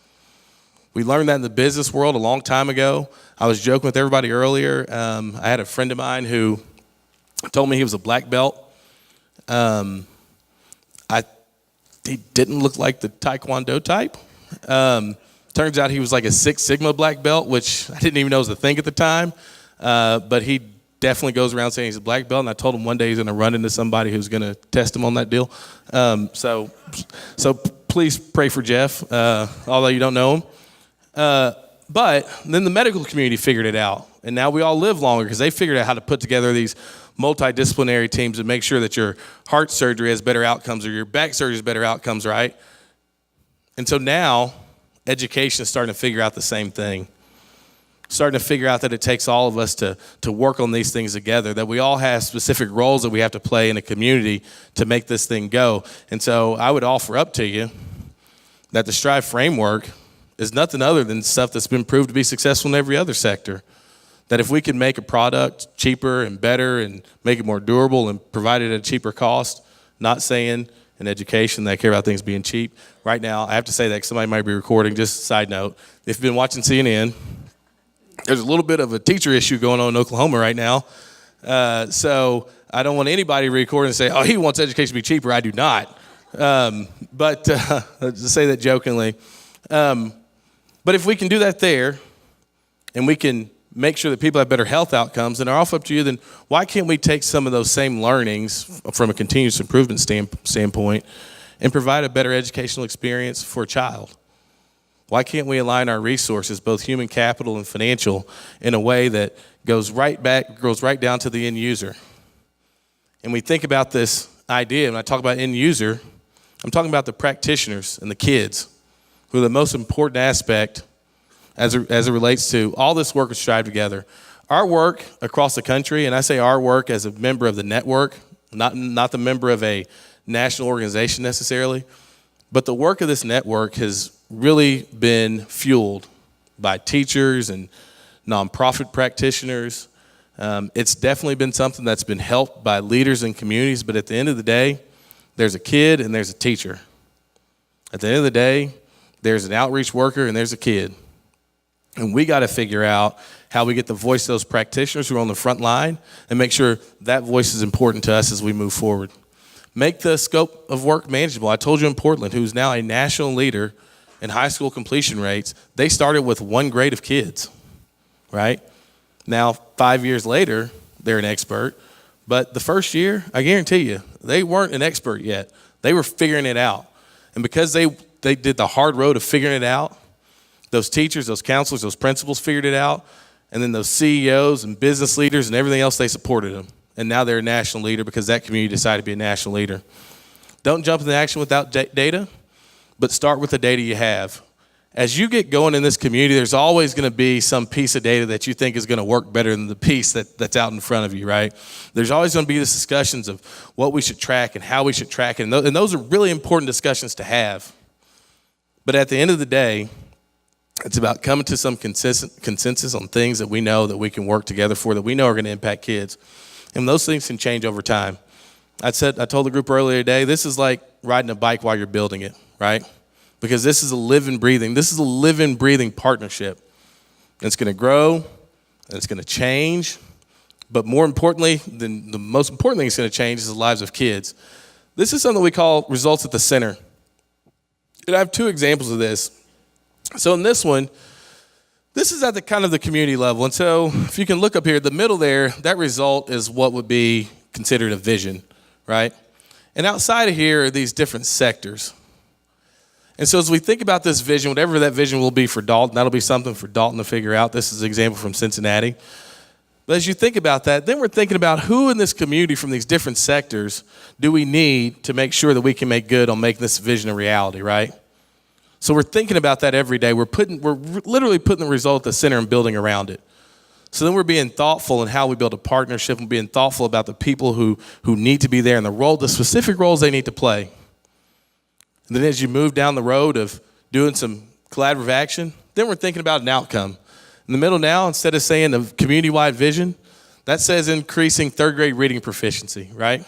We learned that in the business world a long time ago. I was joking with everybody earlier. I had a friend of mine who told me he was a black belt. He didn't look like the Taekwondo type. Turns out he was like a Six Sigma black belt, which I didn't even know was a thing at the time. But he definitely goes around saying he's a black belt. And I told him one day he's going to run into somebody who's going to test him on that deal. So please pray for Jeff, although you don't know him. But then the medical community figured it out. And now we all live longer because they figured out how to put together these multidisciplinary teams and make sure that your heart surgery has better outcomes or your back surgery has better outcomes, right? And so now education is starting to figure out the same thing. Starting to figure out that it takes all of us to work on these things together, that we all have specific roles that we have to play in a community to make this thing go. And so I would offer up to you that the Strive framework is nothing other than stuff that's been proved to be successful in every other sector. That if we can make a product cheaper and better and make it more durable and provide it at a cheaper cost, not saying in education that I care about things being cheap. Right now, I have to say that 'cause somebody might be recording. Just a side note, if you've been watching CNN, there's a little bit of a teacher issue going on in Oklahoma right now. So I don't want anybody recording and say, oh, he wants education to be cheaper. I do not. But to say that jokingly. But if we can do that there, and we can make sure that people have better health outcomes, and are off up to you, then why can't we take some of those same learnings from a continuous improvement standpoint and provide a better educational experience for a child? Why can't we align our resources, both human capital and financial, in a way that goes right down to the end user? And we think about this idea, and I talk about end user, I'm talking about the practitioners and the kids, who are the most important aspect as it relates to all this work of StriveTogether. Our work across the country, and I say our work as a member of the network, not the member of a national organization necessarily, but the work of this network has really been fueled by teachers and nonprofit practitioners. It's definitely been something that's been helped by leaders in communities, but at the end of the day, there's a kid and there's a teacher. At the end of the day, there's an outreach worker and there's a kid. And we got to figure out how we get the voice of those practitioners who are on the front line and make sure that voice is important to us as we move forward. Make the scope of work manageable. I told you in Portland, who's now a national leader in high school completion rates, they started with 1 grade of kids, right? Now, 5 years later, they're an expert. But the first year, I guarantee you, they weren't an expert yet. They were figuring it out. And because they did the hard road of figuring it out, those teachers, those counselors, those principals figured it out, and then those CEOs and business leaders and everything else, they supported them. And now they're a national leader because that community decided to be a national leader. Don't jump into action without data, but start with the data you have. As you get going in this community, there's always going to be some piece of data that you think is going to work better than the piece that's out in front of you, right? There's always going to be these discussions of what we should track and how we should track it, and those are really important discussions to have. But at the end of the day, it's about coming to some consensus on things that we know that we can work together for, that we know are going to impact kids. And those things can change over time. I told the group earlier today, this is like riding a bike while you're building it, right? Because this is a living, breathing partnership. And it's going to grow, and it's going to change. But more importantly, the most important thing that's going to change is the lives of kids. This is something we call results at the center. And I have 2 examples of this. So in this one, this is at the kind of the community level. And so if you can look up here, the middle there, that result is what would be considered a vision, right? And outside of here are these different sectors. And so as we think about this vision, whatever that vision will be for Dalton, that'll be something for Dalton to figure out. This is an example from Cincinnati. But as you think about that, then we're thinking about who in this community from these different sectors do we need to make sure that we can make good on making this vision a reality, right? So we're thinking about that every day. We're literally putting the result at the center and building around it. So then we're being thoughtful in how we build a partnership and being thoughtful about the people who need to be there and the specific roles they need to play. And then as you move down the road of doing some collaborative action, then we're thinking about an outcome. In the middle now, instead of saying a community-wide vision, that says increasing 3rd grade reading proficiency, right?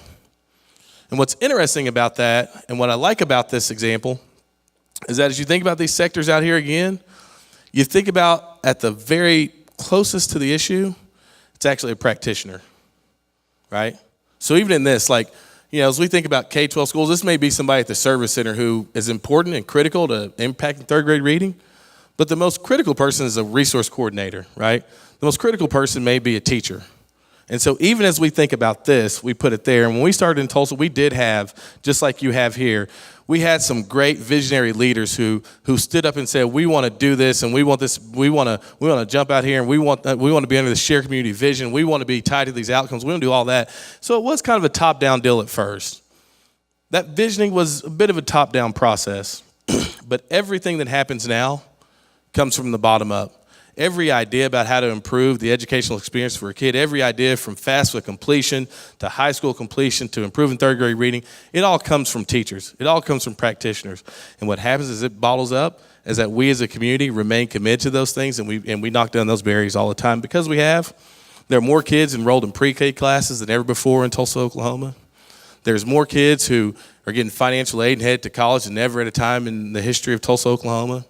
And what's interesting about that, and what I like about this example, is that as you think about these sectors out here again, you think about at the very closest to the issue, it's actually a practitioner, right? So even in this, as we think about K-12 schools, this may be somebody at the service center who is important and critical to impacting 3rd grade reading, but the most critical person is a resource coordinator, right? The most critical person may be a teacher. And so even as we think about this, we put it there. And when we started in Tulsa, we did have, just like you have here, we had some great visionary leaders who stood up and said, we want to do this, and we want to jump out here, and we want to be under the shared community vision. We want to be tied to these outcomes. We want to do all that. So it was kind of a top-down deal at first. That visioning was a bit of a top-down process, but everything that happens now comes from the bottom up. Every idea about how to improve the educational experience for a kid, every idea from FAFSA completion to high school completion to improving 3rd grade reading, it all comes from teachers. It all comes from practitioners. And what happens is it bottles up is that we as a community remain committed to those things, and we knock down those barriers all the time. Because there are more kids enrolled in pre-K classes than ever before in Tulsa, Oklahoma. There's more kids who are getting financial aid and headed to college than ever at a time in the history of Tulsa, Oklahoma.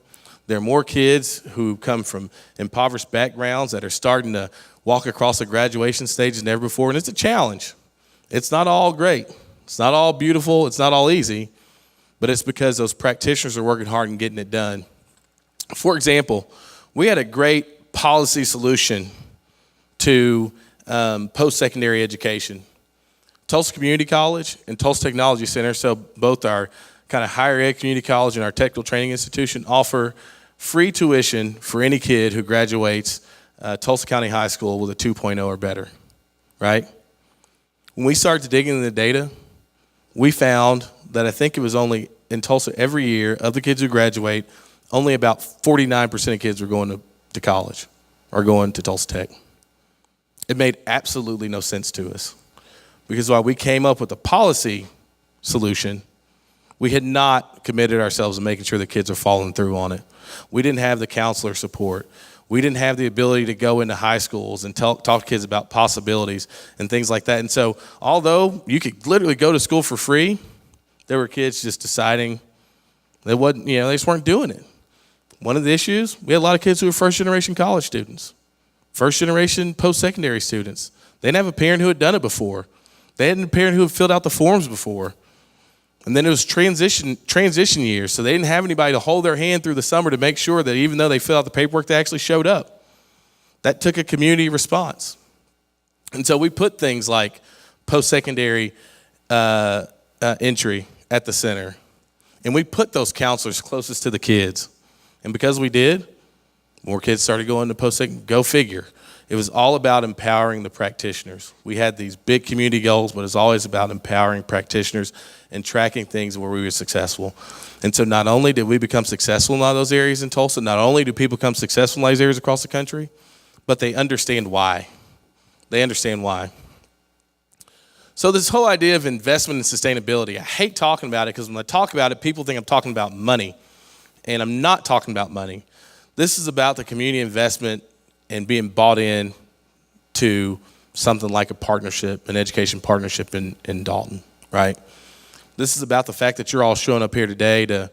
There are more kids who come from impoverished backgrounds that are starting to walk across the graduation stage than ever before, and it's a challenge. It's not all great. It's not all beautiful. It's not all easy, but it's because those practitioners are working hard and getting it done. For example, we had a great policy solution to post-secondary education. Tulsa Community College and Tulsa Technology Center, so both our kind of higher ed community college and our technical training institution, offer free tuition for any kid who graduates Tulsa County High School with a 2.0 or better, right? When we started to dig into the data, we found that I think it was only in Tulsa every year of the kids who graduate, only about 49% of kids were going to college or going to Tulsa Tech. It made absolutely no sense to us because while we came up with a policy solution, we had not committed ourselves to making sure the kids are following through on it. We didn't have the counselor support. We didn't have the ability to go into high schools and talk to kids about possibilities and things like that. And so although you could literally go to school for free, there were kids just deciding they just weren't doing it. One of the issues, we had a lot of kids who were first-generation college students, first-generation post-secondary students. They didn't have a parent who had done it before. They hadn't a parent who had filled out the forms before. And then it was transition years, so they didn't have anybody to hold their hand through the summer to make sure that even though they filled out the paperwork, they actually showed up. That took a community response. And so we put things like post-secondary entry at the center. And we put those counselors closest to the kids. And because we did, more kids started going to post-secondary. Go figure. It was all about empowering the practitioners. We had these big community goals, but it's always about empowering practitioners and tracking things where we were successful. And so not only did we become successful in a lot of those areas in Tulsa, not only do people become successful in those areas across the country, but they understand why. They understand why. So this whole idea of investment and sustainability, I hate talking about it because when I talk about it, people think I'm talking about money. And I'm not talking about money. This is about the community investment and being bought in to something like a partnership, an education partnership in Dalton, right? This is about the fact that you're all showing up here today to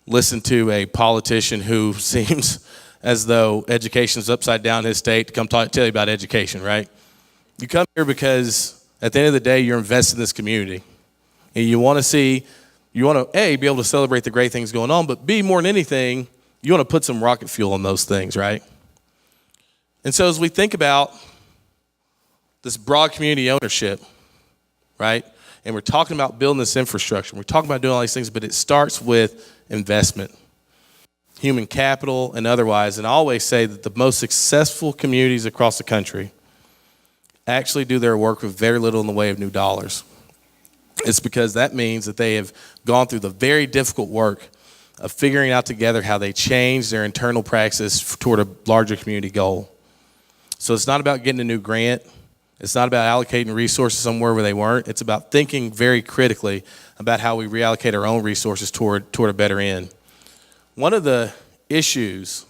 listen to a politician who seems as though education is upside down in his state to come tell you about education, right? You come here because at the end of the day, you're invested in this community. And you want to, A, be able to celebrate the great things going on, but B, more than anything, you want to put some rocket fuel on those things, right? And so as we think about this broad community ownership, right? And we're talking about building this infrastructure. We're talking about doing all these things, but it starts with investment, human capital and otherwise. And I always say that the most successful communities across the country actually do their work with very little in the way of new dollars. It's because that means that they have gone through the very difficult work of figuring out together how they change their internal practice toward a larger community goal. So it's not about getting a new grant. It's not about allocating resources somewhere where they weren't. It's about thinking very critically about how we reallocate our own resources toward a better end. One of the issues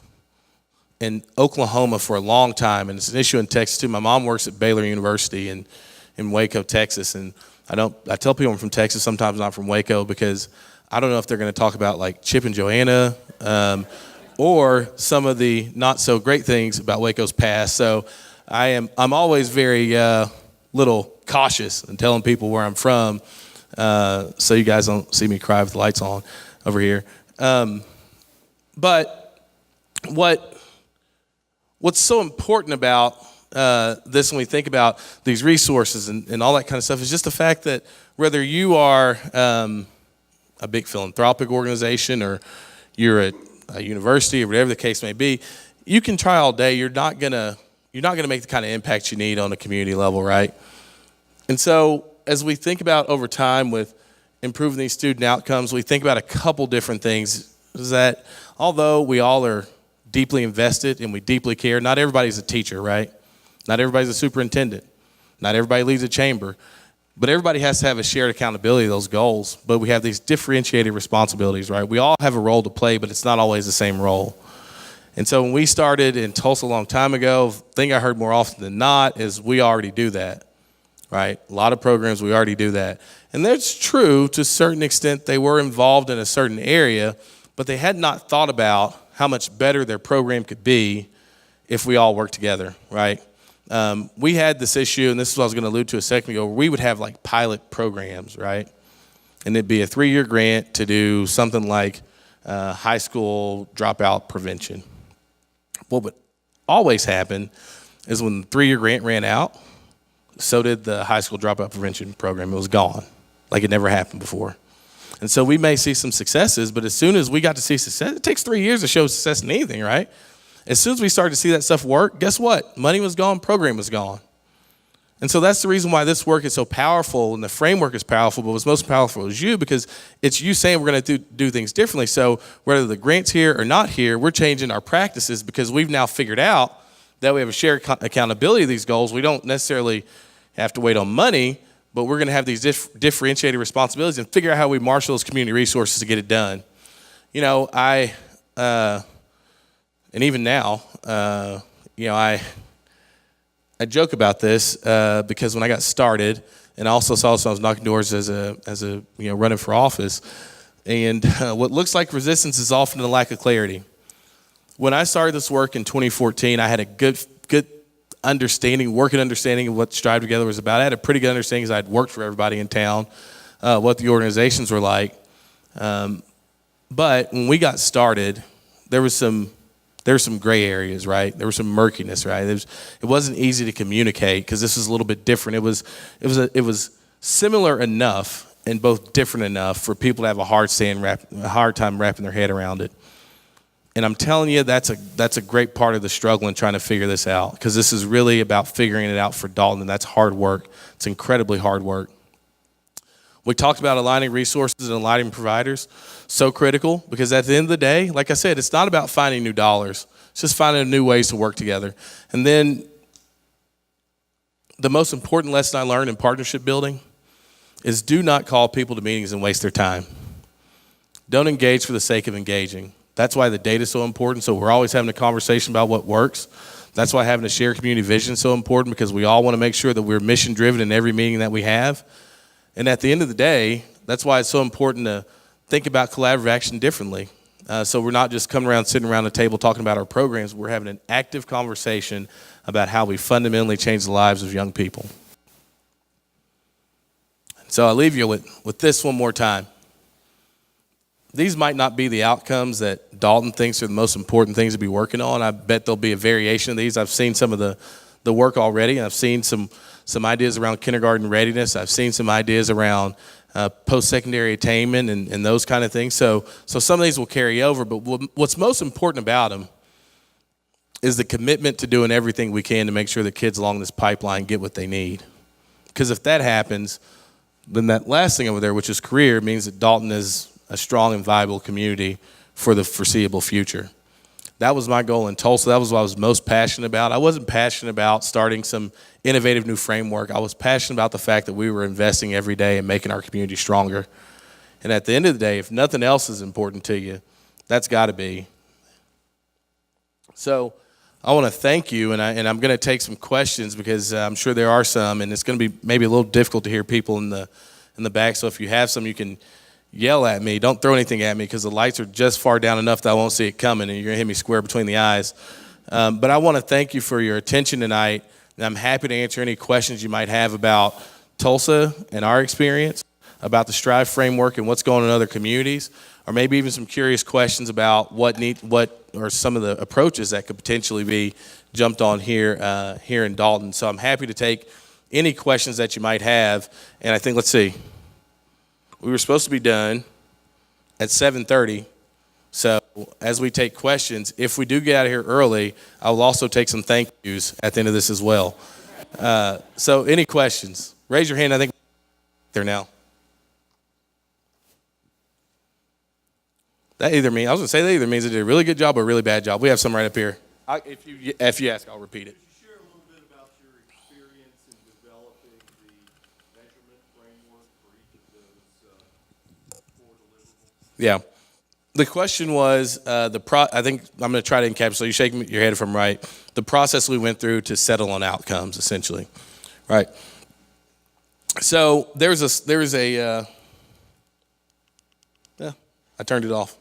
in Oklahoma for a long time, and it's an issue in Texas too. My mom works at Baylor University in Waco, Texas, and I tell people I'm from Texas, sometimes not from Waco, because I don't know if they're going to talk about like Chip and Joanna or some of the not so great things about Waco's past. So I'm always very little cautious in telling people where I'm from, so you guys don't see me cry with the lights on over here. But what's so important about this when we think about these resources and all that kind of stuff is just the fact that whether you are a big philanthropic organization or you're at a university or whatever the case may be, you can try all day. You're not gonna make the kind of impact you need on a community level, right? And so as we think about over time with improving these student outcomes, we think about a couple different things. Is that although we all are deeply invested and we deeply care, not everybody's a teacher, right? Not everybody's a superintendent. Not everybody leads a chamber. But everybody has to have a shared accountability of those goals. But we have these differentiated responsibilities, right? We all have a role to play, but it's not always the same role. And so when we started in Tulsa a long time ago, the thing I heard more often than not is we already do that, right? A lot of programs, we already do that. And that's true to a certain extent. They were involved in a certain area, but they had not thought about how much better their program could be if we all worked together, right? We had this issue, and this is what I was going to allude to a second ago, where we would have like pilot programs, right? and it'd be a 3-year grant to do something like high school dropout prevention. What would always happen is when the 3-year grant ran out, so did the high school dropout prevention program. It was gone, like it never happened before. And so we may see some successes, but as soon as we got to see success, it takes 3 years to show success in anything, right? As soon as we started to see that stuff work, guess what? Money was gone, program was gone. And so that's the reason why this work is so powerful and the framework is powerful, but what's most powerful is you, because it's you saying we're going to do things differently. So whether the grant's here or not here, we're changing our practices because we've now figured out that we have a shared accountability of these goals. We don't necessarily have to wait on money, but we're going to have these differentiated responsibilities and figure out how we marshal those community resources to get it done. You know, and even now, I joke about this because when I got started, and I also saw I was knocking doors as a running for office, and what looks like resistance is often a lack of clarity. When I started this work in 2014, I had a good understanding, working understanding of what StriveTogether was about. I had a pretty good understanding because I'd worked for everybody in town, what the organizations were like. But when we got started, there were some gray areas, right? There was some murkiness, right? It wasn't easy to communicate because this was a little bit different. It was similar enough and both different enough for people to have a hard time wrapping their head around it. And I'm telling you, that's a great part of the struggle in trying to figure this out, because this is really about figuring it out for Dalton, and that's hard work. It's incredibly hard work. We talked about aligning resources and aligning providers. So critical, because at the end of the day, like I said, it's not about finding new dollars. It's just finding new ways to work together. And then the most important lesson I learned in partnership building is do not call people to meetings and waste their time. Don't engage for the sake of engaging. That's why the data is so important. So we're always having a conversation about what works. That's why having a shared community vision is so important, because we all want to make sure that we're mission driven in every meeting that we have. And at the end of the day, that's why it's so important to think about collaborative action differently. So we're not just coming around, sitting around the table talking about our programs. We're having an active conversation about how we fundamentally change the lives of young people. So I'll leave you with this one more time. These might not be the outcomes that Dalton thinks are the most important things to be working on. I bet there'll be a variation of these. I've seen some of the work already, and I've seen some ideas around kindergarten readiness. I've seen some ideas around post-secondary attainment and those kind of things. So some of these will carry over, but what's most important about them is the commitment to doing everything we can to make sure that kids along this pipeline get what they need. Because if that happens, then that last thing over there, which is career, means that Dalton is a strong and viable community for the foreseeable future. That was my goal in Tulsa. That was what I was most passionate about. I wasn't passionate about starting some innovative new framework. I was passionate about the fact that we were investing every day and making our community stronger. And at the end of the day, if nothing else is important to you, that's got to be. So I want to thank you, and I'm going to take some questions because I'm sure there are some, and it's going to be maybe a little difficult to hear people in the back. So if you have some, you can yell at me. Don't throw anything at me because the lights are just far down enough that I won't see it coming, and you're going to hit me square between the eyes. But I want to thank you for your attention tonight, and I'm happy to answer any questions you might have about Tulsa and our experience, about the Strive framework and what's going on in other communities, or maybe even some curious questions about what are some of the approaches that could potentially be jumped on here in Dalton. So I'm happy to take any questions that you might have, and I think, let's see. We were supposed to be done at 7:30, so as we take questions, if we do get out of here early, I will also take some thank yous at the end of this as well. So any questions? Raise your hand. I think there now. That either means they did a really good job or a really bad job. We have some right up here. If you ask, I'll repeat it. Yeah. The question was, I think I'm going to try to encapsulate. You shake your head if I'm right. The process we went through to settle on outcomes, essentially. Right. So I turned it off.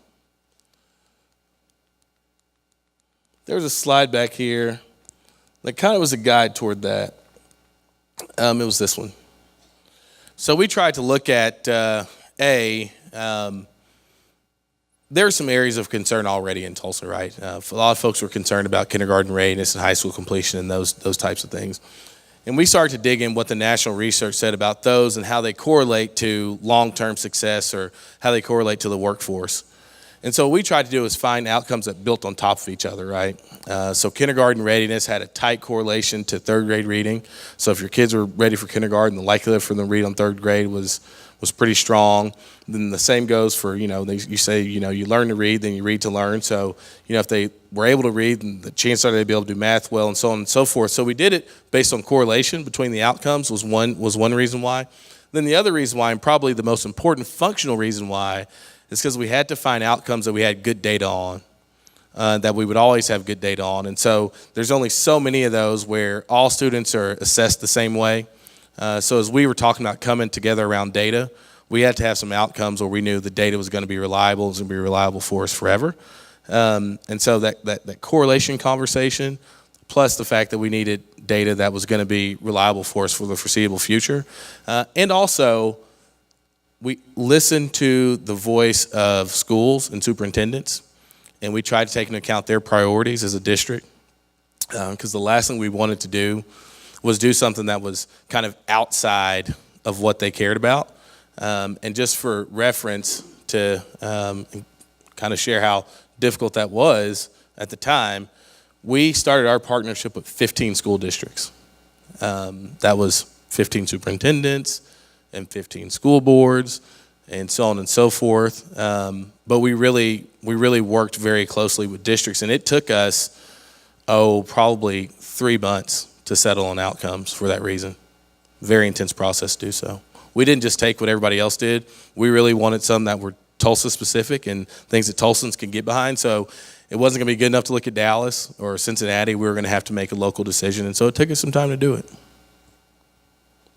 There was a slide back here that kind of was a guide toward that. It was this one. So we tried to look at there are some areas of concern already in Tulsa, right? A lot of folks were concerned about kindergarten readiness and high school completion and those types of things. And we started to dig in what the national research said about those and how they correlate to long-term success or how they correlate to the workforce. And so what we tried to do is find outcomes that built on top of each other, right? So kindergarten readiness had a tight correlation to third grade reading. So if your kids were ready for kindergarten, the likelihood for them to read on third grade was pretty strong. Then the same goes for, you say, you learn to read, then you read to learn. So, if they were able to read, then the chance that they'd be able to do math well and so on and so forth. So we did it based on correlation between the outcomes was one reason why. Then the other reason why, and probably the most important functional reason why, is because we had to find outcomes that we had good data on, that we would always have good data on. And so there's only so many of those where all students are assessed the same way. So as we were talking about coming together around data, we had to have some outcomes where we knew the data was going to be reliable, it was going to be reliable for us forever. And so that correlation conversation, plus the fact that we needed data that was going to be reliable for us for the foreseeable future. And also, we listened to the voice of schools and superintendents, and we tried to take into account their priorities as a district, because the last thing we wanted to do was do something that was kind of outside of what they cared about. And just for reference to kind of share how difficult that was at the time, we started our partnership with 15 school districts. That was 15 superintendents and 15 school boards and so on and so forth. But we really worked very closely with districts, and it took us, probably 3 months to settle on outcomes for that reason. Very intense process to do so. We didn't just take what everybody else did. We really wanted some that were Tulsa specific and things that Tulsans can get behind. So it wasn't going to be good enough to look at Dallas or Cincinnati. We were going to have to make a local decision. And so it took us some time to do it.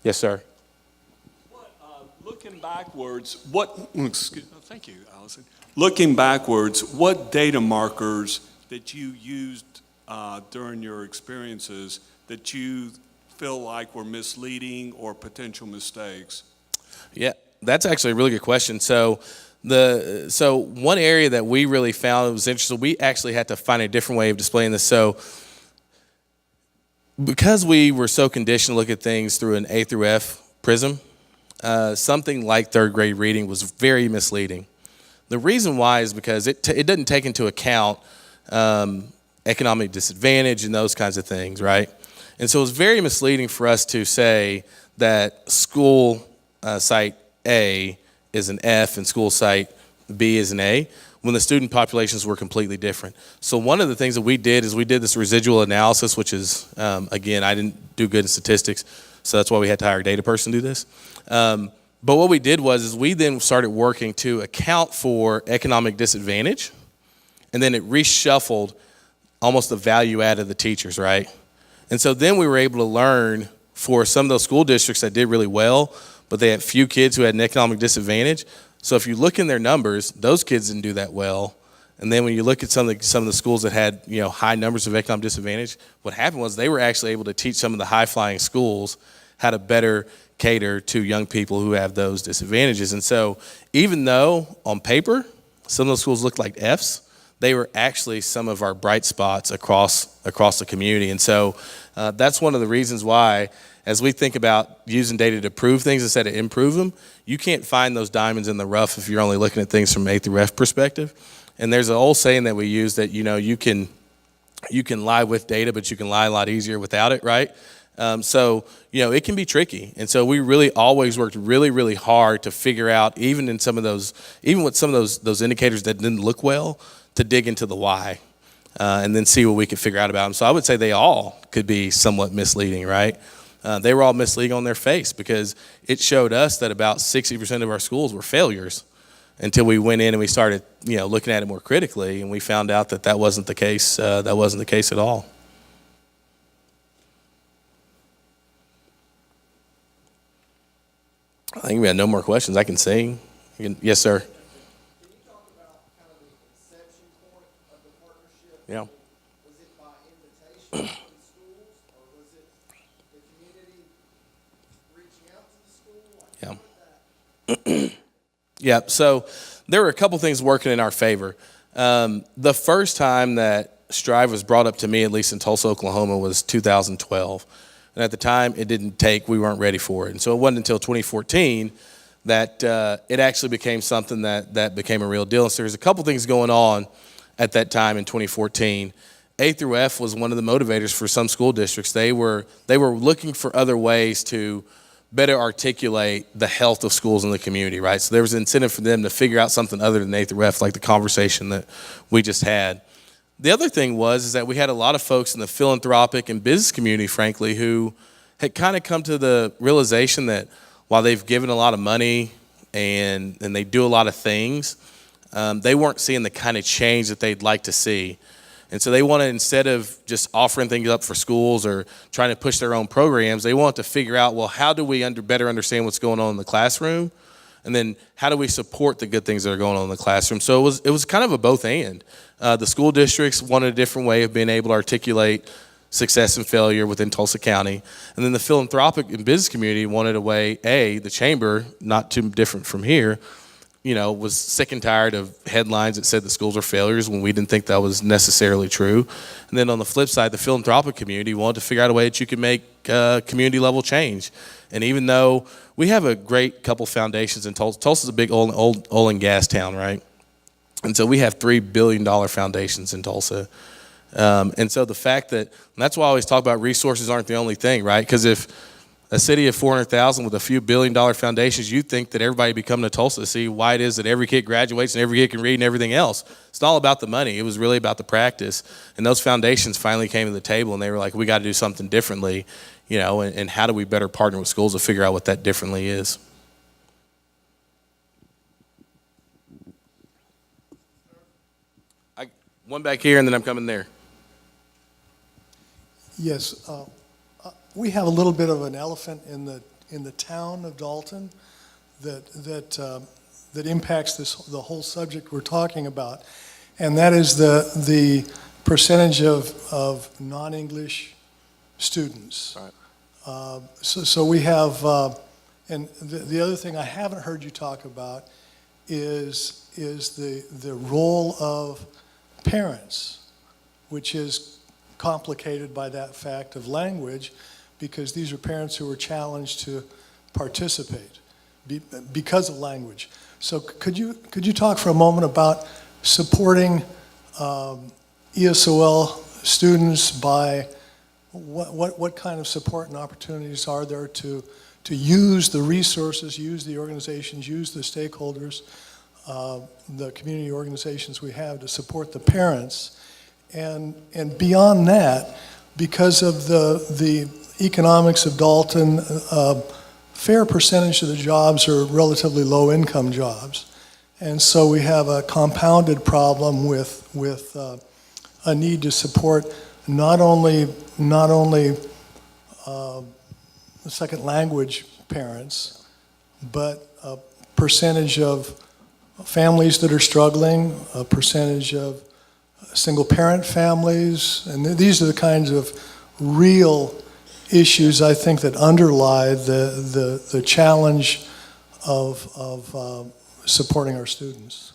Yes, sir. Looking backwards, thank you, Allison. Looking backwards, what data markers that you used during your experiences that you feel like were misleading or potential mistakes? Yeah, that's actually a really good question. So one area that we really found was interesting, we actually had to find a different way of displaying this. So because we were so conditioned to look at things through an A through F prism, something like third grade reading was very misleading. The reason why is because it doesn't take into account economic disadvantage and those kinds of things, right? And so it's very misleading for us to say that school site A is an F and school site B is an A, when the student populations were completely different. So one of the things that we did is we did this residual analysis, which is, again, I didn't do good in statistics, so that's why we had to hire a data person to do this. But what we did was we then started working to account for economic disadvantage, and then it reshuffled almost the value add of the teachers, right? And so then we were able to learn for some of those school districts that did really well, but they had few kids who had an economic disadvantage. So if you look in their numbers, those kids didn't do that well. And then when you look at some of the schools that had high numbers of economic disadvantage, what happened was they were actually able to teach some of the high-flying schools how to better cater to young people who have those disadvantages. And so even though on paper some of those schools looked like Fs, they were actually some of our bright spots across the community. And so that's one of the reasons why, as we think about using data to prove things instead of improve them, you can't find those diamonds in the rough if you're only looking at things from A through F perspective. And there's an old saying that we use that, you can lie with data, but you can lie a lot easier without it, right? So it can be tricky. And so we really always worked really, really hard to figure out, even with some of those indicators that didn't look well, to dig into the why, and then see what we could figure out about them. So I would say they all could be somewhat misleading, right? They were all misleading on their face because it showed us that about 60% of our schools were failures until we went in and we started, looking at it more critically, and we found out that wasn't the case. That wasn't the case at all. I think we had no more questions. I can sing. Yes, sir. Yeah. Was it by invitation to the schools, or was it the community reaching out to the school? Yeah, so there were a couple things working in our favor. The first time that Strive was brought up to me, at least in Tulsa, Oklahoma, was 2012. And at the time, we weren't ready for it. And so it wasn't until 2014 that it actually became something that became a real deal. And so there's a couple things going on at that time in 2014. A through F was one of the motivators for some school districts. They were looking for other ways to better articulate the health of schools in the community, right? So there was an incentive for them to figure out something other than A through F, like the conversation that we just had. The other thing is that we had a lot of folks in the philanthropic and business community, frankly, who had kind of come to the realization that while they've given a lot of money and they do a lot of things, they weren't seeing the kind of change that they'd like to see. And so they wanted, instead of just offering things up for schools or trying to push their own programs, they wanted to figure out, well, how do we better understand what's going on in the classroom? And then how do we support the good things that are going on in the classroom? So it was kind of a both and. The school districts wanted a different way of being able to articulate success and failure within Tulsa County. And then the philanthropic and business community wanted a way, the chamber, not too different from here, was sick and tired of headlines that said the schools are failures when we didn't think that was necessarily true. And then on the flip side, the philanthropic community wanted to figure out a way that you could make community level change. And even though we have a great couple foundations in Tulsa, Tulsa's a big oil and gas town, right? And so we have $3 billion foundations in Tulsa. And so the fact that's why I always talk about resources aren't the only thing, right? Because if a city of 400,000 with a few billion-dollar foundations, you'd think that everybody be coming to Tulsa to see why it is that every kid graduates and every kid can read and everything else. It's not all about the money. It was really about the practice. And those foundations finally came to the table, and they were like, we got to do something differently, and how do we better partner with schools to figure out what that differently is? One back here, and then I'm coming there. Yes. We have a little bit of an elephant in the town of Dalton that impacts the whole subject we're talking about, and that is the percentage of non-English students. Right. So we have, and the other thing I haven't heard you talk about is the role of parents, which is complicated by that fact of language, because these are parents who are challenged to participate because of language. So could you talk for a moment about supporting ESOL students by what kind of support and opportunities are there to use the resources, use the organizations, use the stakeholders, the community organizations we have to support the parents, and beyond that, because of the economics of Dalton, a fair percentage of the jobs are relatively low-income jobs. And so we have a compounded problem with a need to support not only second language parents, but a percentage of families that are struggling, a percentage of single parent families, and these are the kinds of real issues I think that underlie the challenge of supporting our students.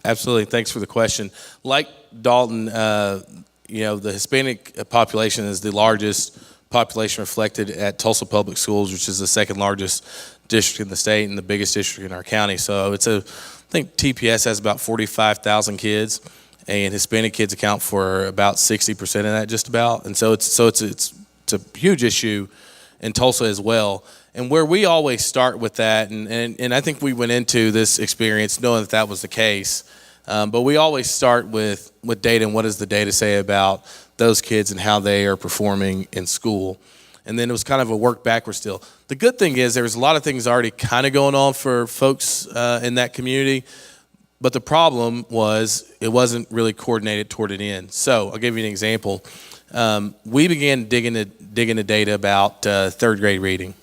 Absolutely. Thanks for the question. Like Dalton, the Hispanic population is the largest population reflected at Tulsa Public Schools, which is the second largest district in the state and the biggest district in our county. So I think TPS has about 45,000 kids, and Hispanic kids account for about 60% of that, just about. And so it's a huge issue in Tulsa as well. And where we always start with that, and I think we went into this experience knowing that was the case, but we always start with data and what does the data say about those kids and how they are performing in school. And then it was kind of a work backwards still. The good thing is there was a lot of things already kind of going on for folks in that community, but the problem was it wasn't really coordinated toward an end. So I'll give you an example. We began digging the data about third grade reading.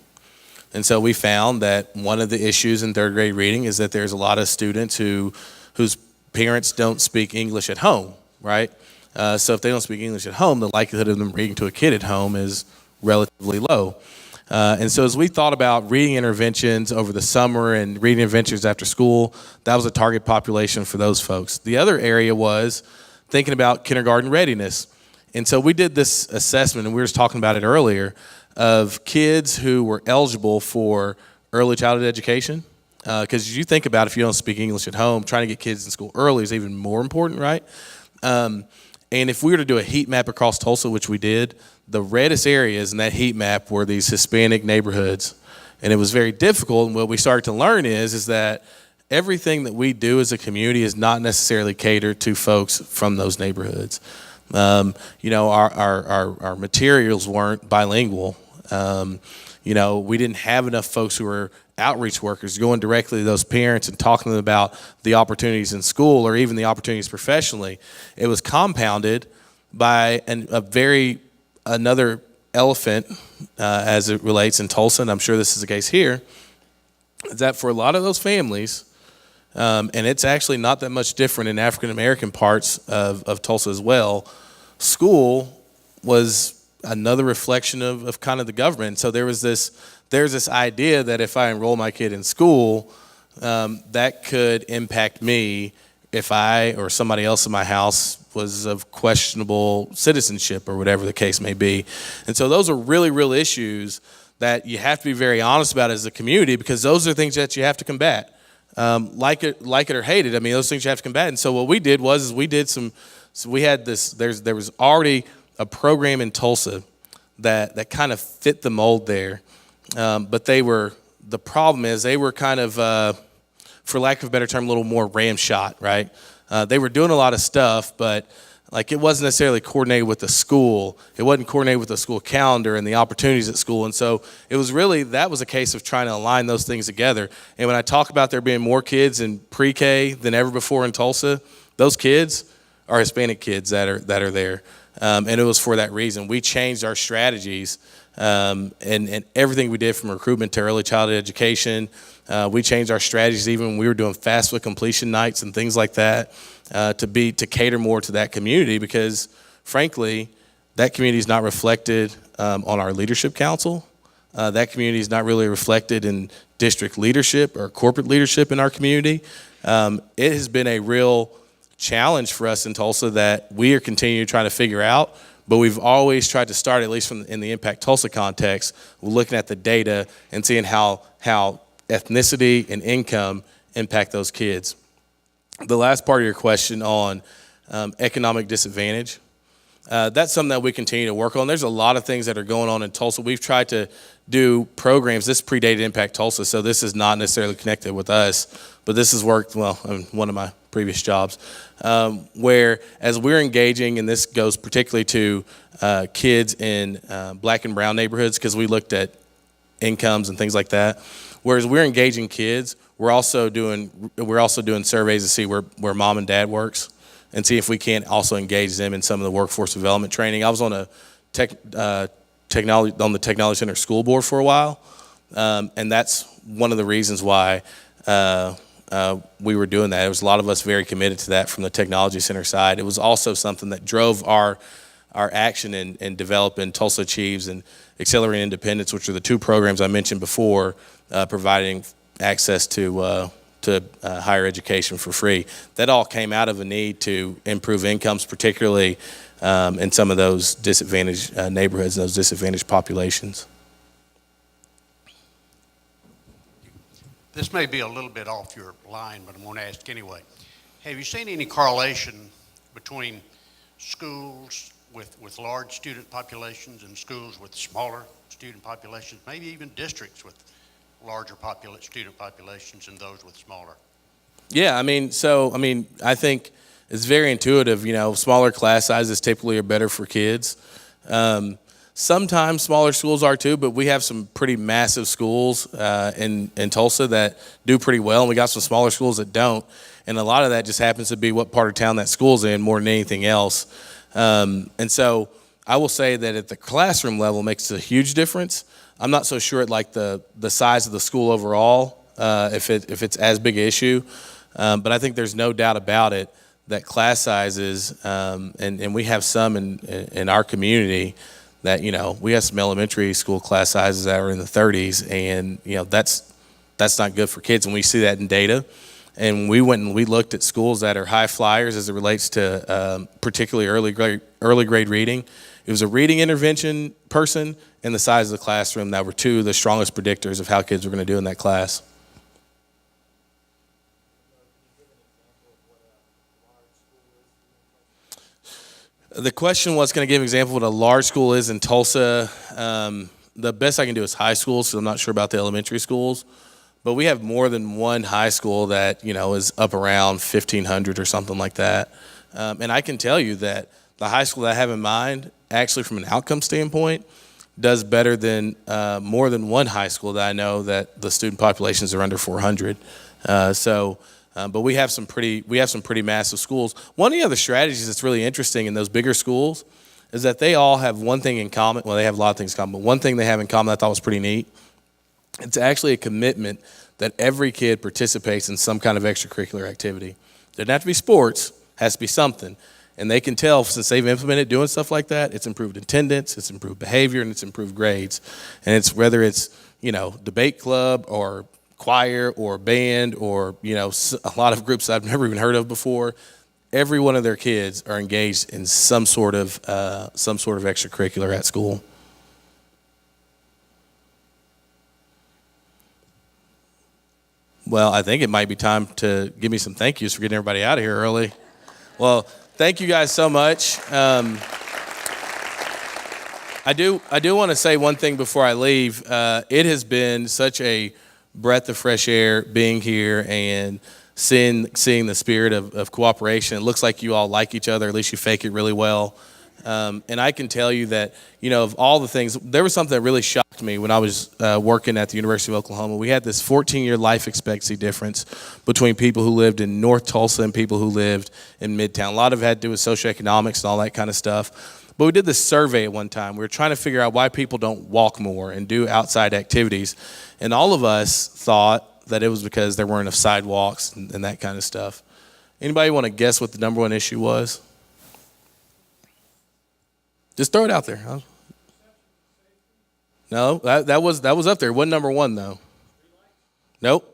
And so we found that one of the issues in third grade reading is that there's a lot of students whose parents don't speak English at home, right? So if they don't speak English at home, the likelihood of them reading to a kid at home is relatively low. And so as we thought about reading interventions over the summer and reading interventions after school, that was a target population for those folks. The other area was thinking about kindergarten readiness. And so we did this assessment, and we were just talking about it earlier, of kids who were eligible for early childhood education. Because you think about, if you don't speak English at home, trying to get kids in school early is even more important, right? And if we were to do a heat map across Tulsa, which we did, the reddest areas in that heat map were these Hispanic neighborhoods. And it was very difficult, and what we started to learn is that everything that we do as a community is not necessarily catered to folks from those neighborhoods. Our materials weren't bilingual. We didn't have enough folks who were outreach workers going directly to those parents and talking to them about the opportunities in school or even the opportunities professionally. It was compounded by another elephant as it relates in Tulsa, and I'm sure this is the case here, is that for a lot of those families, and it's actually not that much different in African American parts of Tulsa as well, school was another reflection of kind of the government. So there's this idea that if I enroll my kid in school, that could impact me if I or somebody else in my house was of questionable citizenship or whatever the case may be. And so those are really real issues that you have to be very honest about as a community, because those are things that you have to combat. Like it or hate it, I mean, those things you have to combat. And so what we did was there was already a program in Tulsa that kind of fit the mold there. But the problem is they were kind of, for lack of a better term, a little more ramshot, right? They were doing a lot of stuff, but like it wasn't necessarily coordinated with the school. It wasn't coordinated with the school calendar and the opportunities at school. And so that was a case of trying to align those things together. And when I talk about there being more kids in pre-K than ever before in Tulsa, those kids are Hispanic kids that are there. And it was for that reason. We changed our strategies and everything we did, from recruitment to early childhood education. We changed our strategies even when we were doing FAFSA completion nights and things like that to cater more to that community, because frankly, that community is not reflected on our leadership council. That community is not really reflected in district leadership or corporate leadership in our community. It has been a real challenge for us in Tulsa that we are continuing to try to figure out, but we've always tried to start, at least in the Impact Tulsa context, looking at the data and seeing how ethnicity and income impact those kids. The last part of your question on economic disadvantage, that's something that we continue to work on. There's a lot of things that are going on in Tulsa. We've tried to do programs. This predated Impact Tulsa, so this is not necessarily connected with us, but this has worked well in one of my previous jobs, where as we're engaging, and this goes particularly to kids in black and brown neighborhoods, because we looked at incomes and things like that. Whereas we're engaging kids, we're also doing surveys to see where mom and dad works, and see if we can't also engage them in some of the workforce development training. I was on the Technology Center school board for a while, and that's one of the reasons why we were doing that. There was a lot of us very committed to that from the Technology Center side. It was also something that drove our action in developing Tulsa Achieves and Accelerating Independence, which are the two programs I mentioned before, providing access to higher education for free. That all came out of a need to improve incomes, particularly in some of those disadvantaged neighborhoods, those disadvantaged populations. This may be a little bit off your line, but I'm going to ask anyway. Have you seen any correlation between schools with large student populations and schools with smaller student populations, maybe even districts with larger student populations and those with smaller? Yeah, I think it's very intuitive. Smaller class sizes typically are better for kids. Sometimes smaller schools are too, but we have some pretty massive schools in Tulsa that do pretty well, and we got some smaller schools that don't. And a lot of that just happens to be what part of town that school's in more than anything else. And so I will say that at the classroom level makes a huge difference. I'm not so sure at like the size of the school overall, if it's as big an issue. But I think there's no doubt about it that class sizes, and we have some in our community, that, we have some elementary school class sizes that are in the 30s, and, that's not good for kids, and we see that in data. And we went and we looked at schools that are high flyers as it relates to particularly early grade reading. It was a reading intervention person and the size of the classroom that were two of the strongest predictors of how kids were going to do in that class. The question was, can I give an example of what a large school is in Tulsa? The best I can do is high schools, so I'm not sure about the elementary schools. But we have more than one high school that, is up around 1,500 or something like that. And I can tell you that the high school that I have in mind, actually from an outcome standpoint, does better than more than one high school that I know that the student populations are under 400. But we have some pretty massive schools. One of the other strategies that's really interesting in those bigger schools is that they all have one thing in common. Well, they have a lot of things in common, but one thing they have in common that I thought was pretty neat. It's actually a commitment that every kid participates in some kind of extracurricular activity. Doesn't have to be sports, has to be something. And they can tell, since they've implemented doing stuff like that, it's improved attendance, it's improved behavior, and it's improved grades. And it's whether it's, debate club or choir or band or, a lot of groups I've never even heard of before, every one of their kids are engaged in some sort of extracurricular at school. Well, I think it might be time to give me some thank yous for getting everybody out of here early. Well, thank you guys so much. I do want to say one thing before I leave. It has been such a breath of fresh air being here and seeing the spirit of cooperation. It looks like you all like each other, at least you fake it really well. And I can tell you that, of all the things, there was something that really shocked me when I was working at the University of Oklahoma. We had this 14-year life expectancy difference between people who lived in North Tulsa and people who lived in Midtown. A lot of it had to do with socioeconomics and all that kind of stuff. But we did this survey at one time. We were trying to figure out why people don't walk more and do outside activities. And all of us thought that it was because there weren't enough sidewalks and that kind of stuff. Anybody want to guess what the number one issue was? Just throw it out there. No, that was up there. It wasn't number one, though. Nope.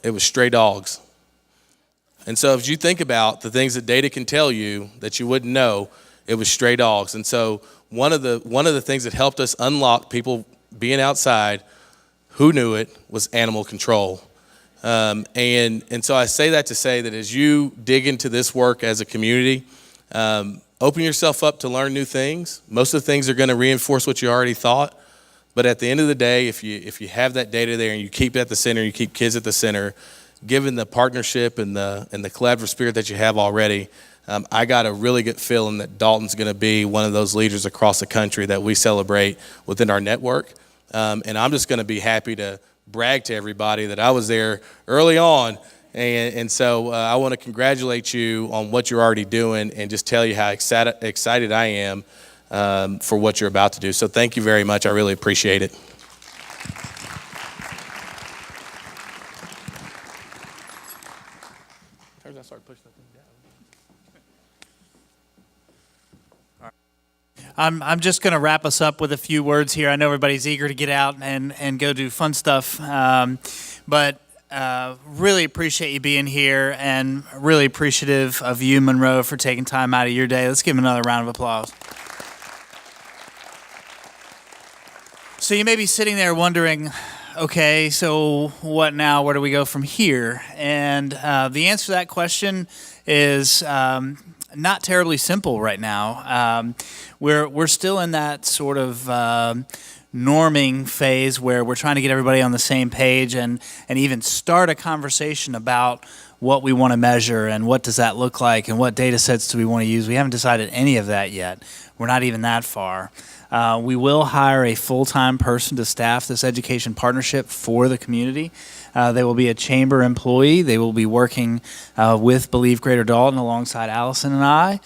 It was stray dogs. And so if you think about the things that data can tell you that you wouldn't know, it was stray dogs. And so one of the things that helped us unlock people being outside, who knew it, was animal control. And so I say that to say that as you dig into this work as a community, open yourself up to learn new things. Most of the things are going to reinforce what you already thought. But at the end of the day, if you have that data there and you keep it at the center, you keep kids at the center, given the partnership and the collaborative spirit that you have already, I got a really good feeling that Dalton's going to be one of those leaders across the country that we celebrate within our network. And I'm just going to be happy to brag to everybody that I was there early on. And so I want to congratulate you on what you're already doing and just tell you how excited I am for what you're about to do. So thank you very much. I really appreciate it. I'm just going to wrap us up with a few words here. I know everybody's eager to get out and go do fun stuff, but really appreciate you being here and really appreciative of you, Monroe, for taking time out of your day. Let's give him another round of applause. So you may be sitting there wondering, okay, so what now? Where do we go from here? And the answer to that question is not terribly simple right now. We're still in that sort of norming phase where we're trying to get everybody on the same page and even start a conversation about what we want to measure and what does that look like and what data sets do we want to use. We haven't decided any of that yet. We're not even that far. We will hire a full-time person to staff this education partnership for the community. They will be a chamber employee. They will be working with Believe Greater Dalton alongside Allison and I.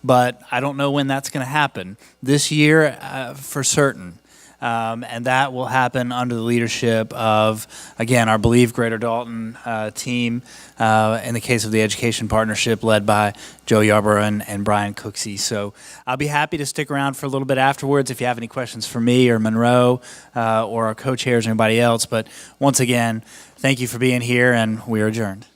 But I don't know when that's going to happen. This year, for certain. And that will happen under the leadership of, again, our Believe Greater Dalton team, in the case of the Education Partnership led by Joe Yarborough and Brian Cooksey. So I'll be happy to stick around for a little bit afterwards if you have any questions for me or Monroe or our co-chairs or anybody else. But once again, thank you for being here, and we are adjourned.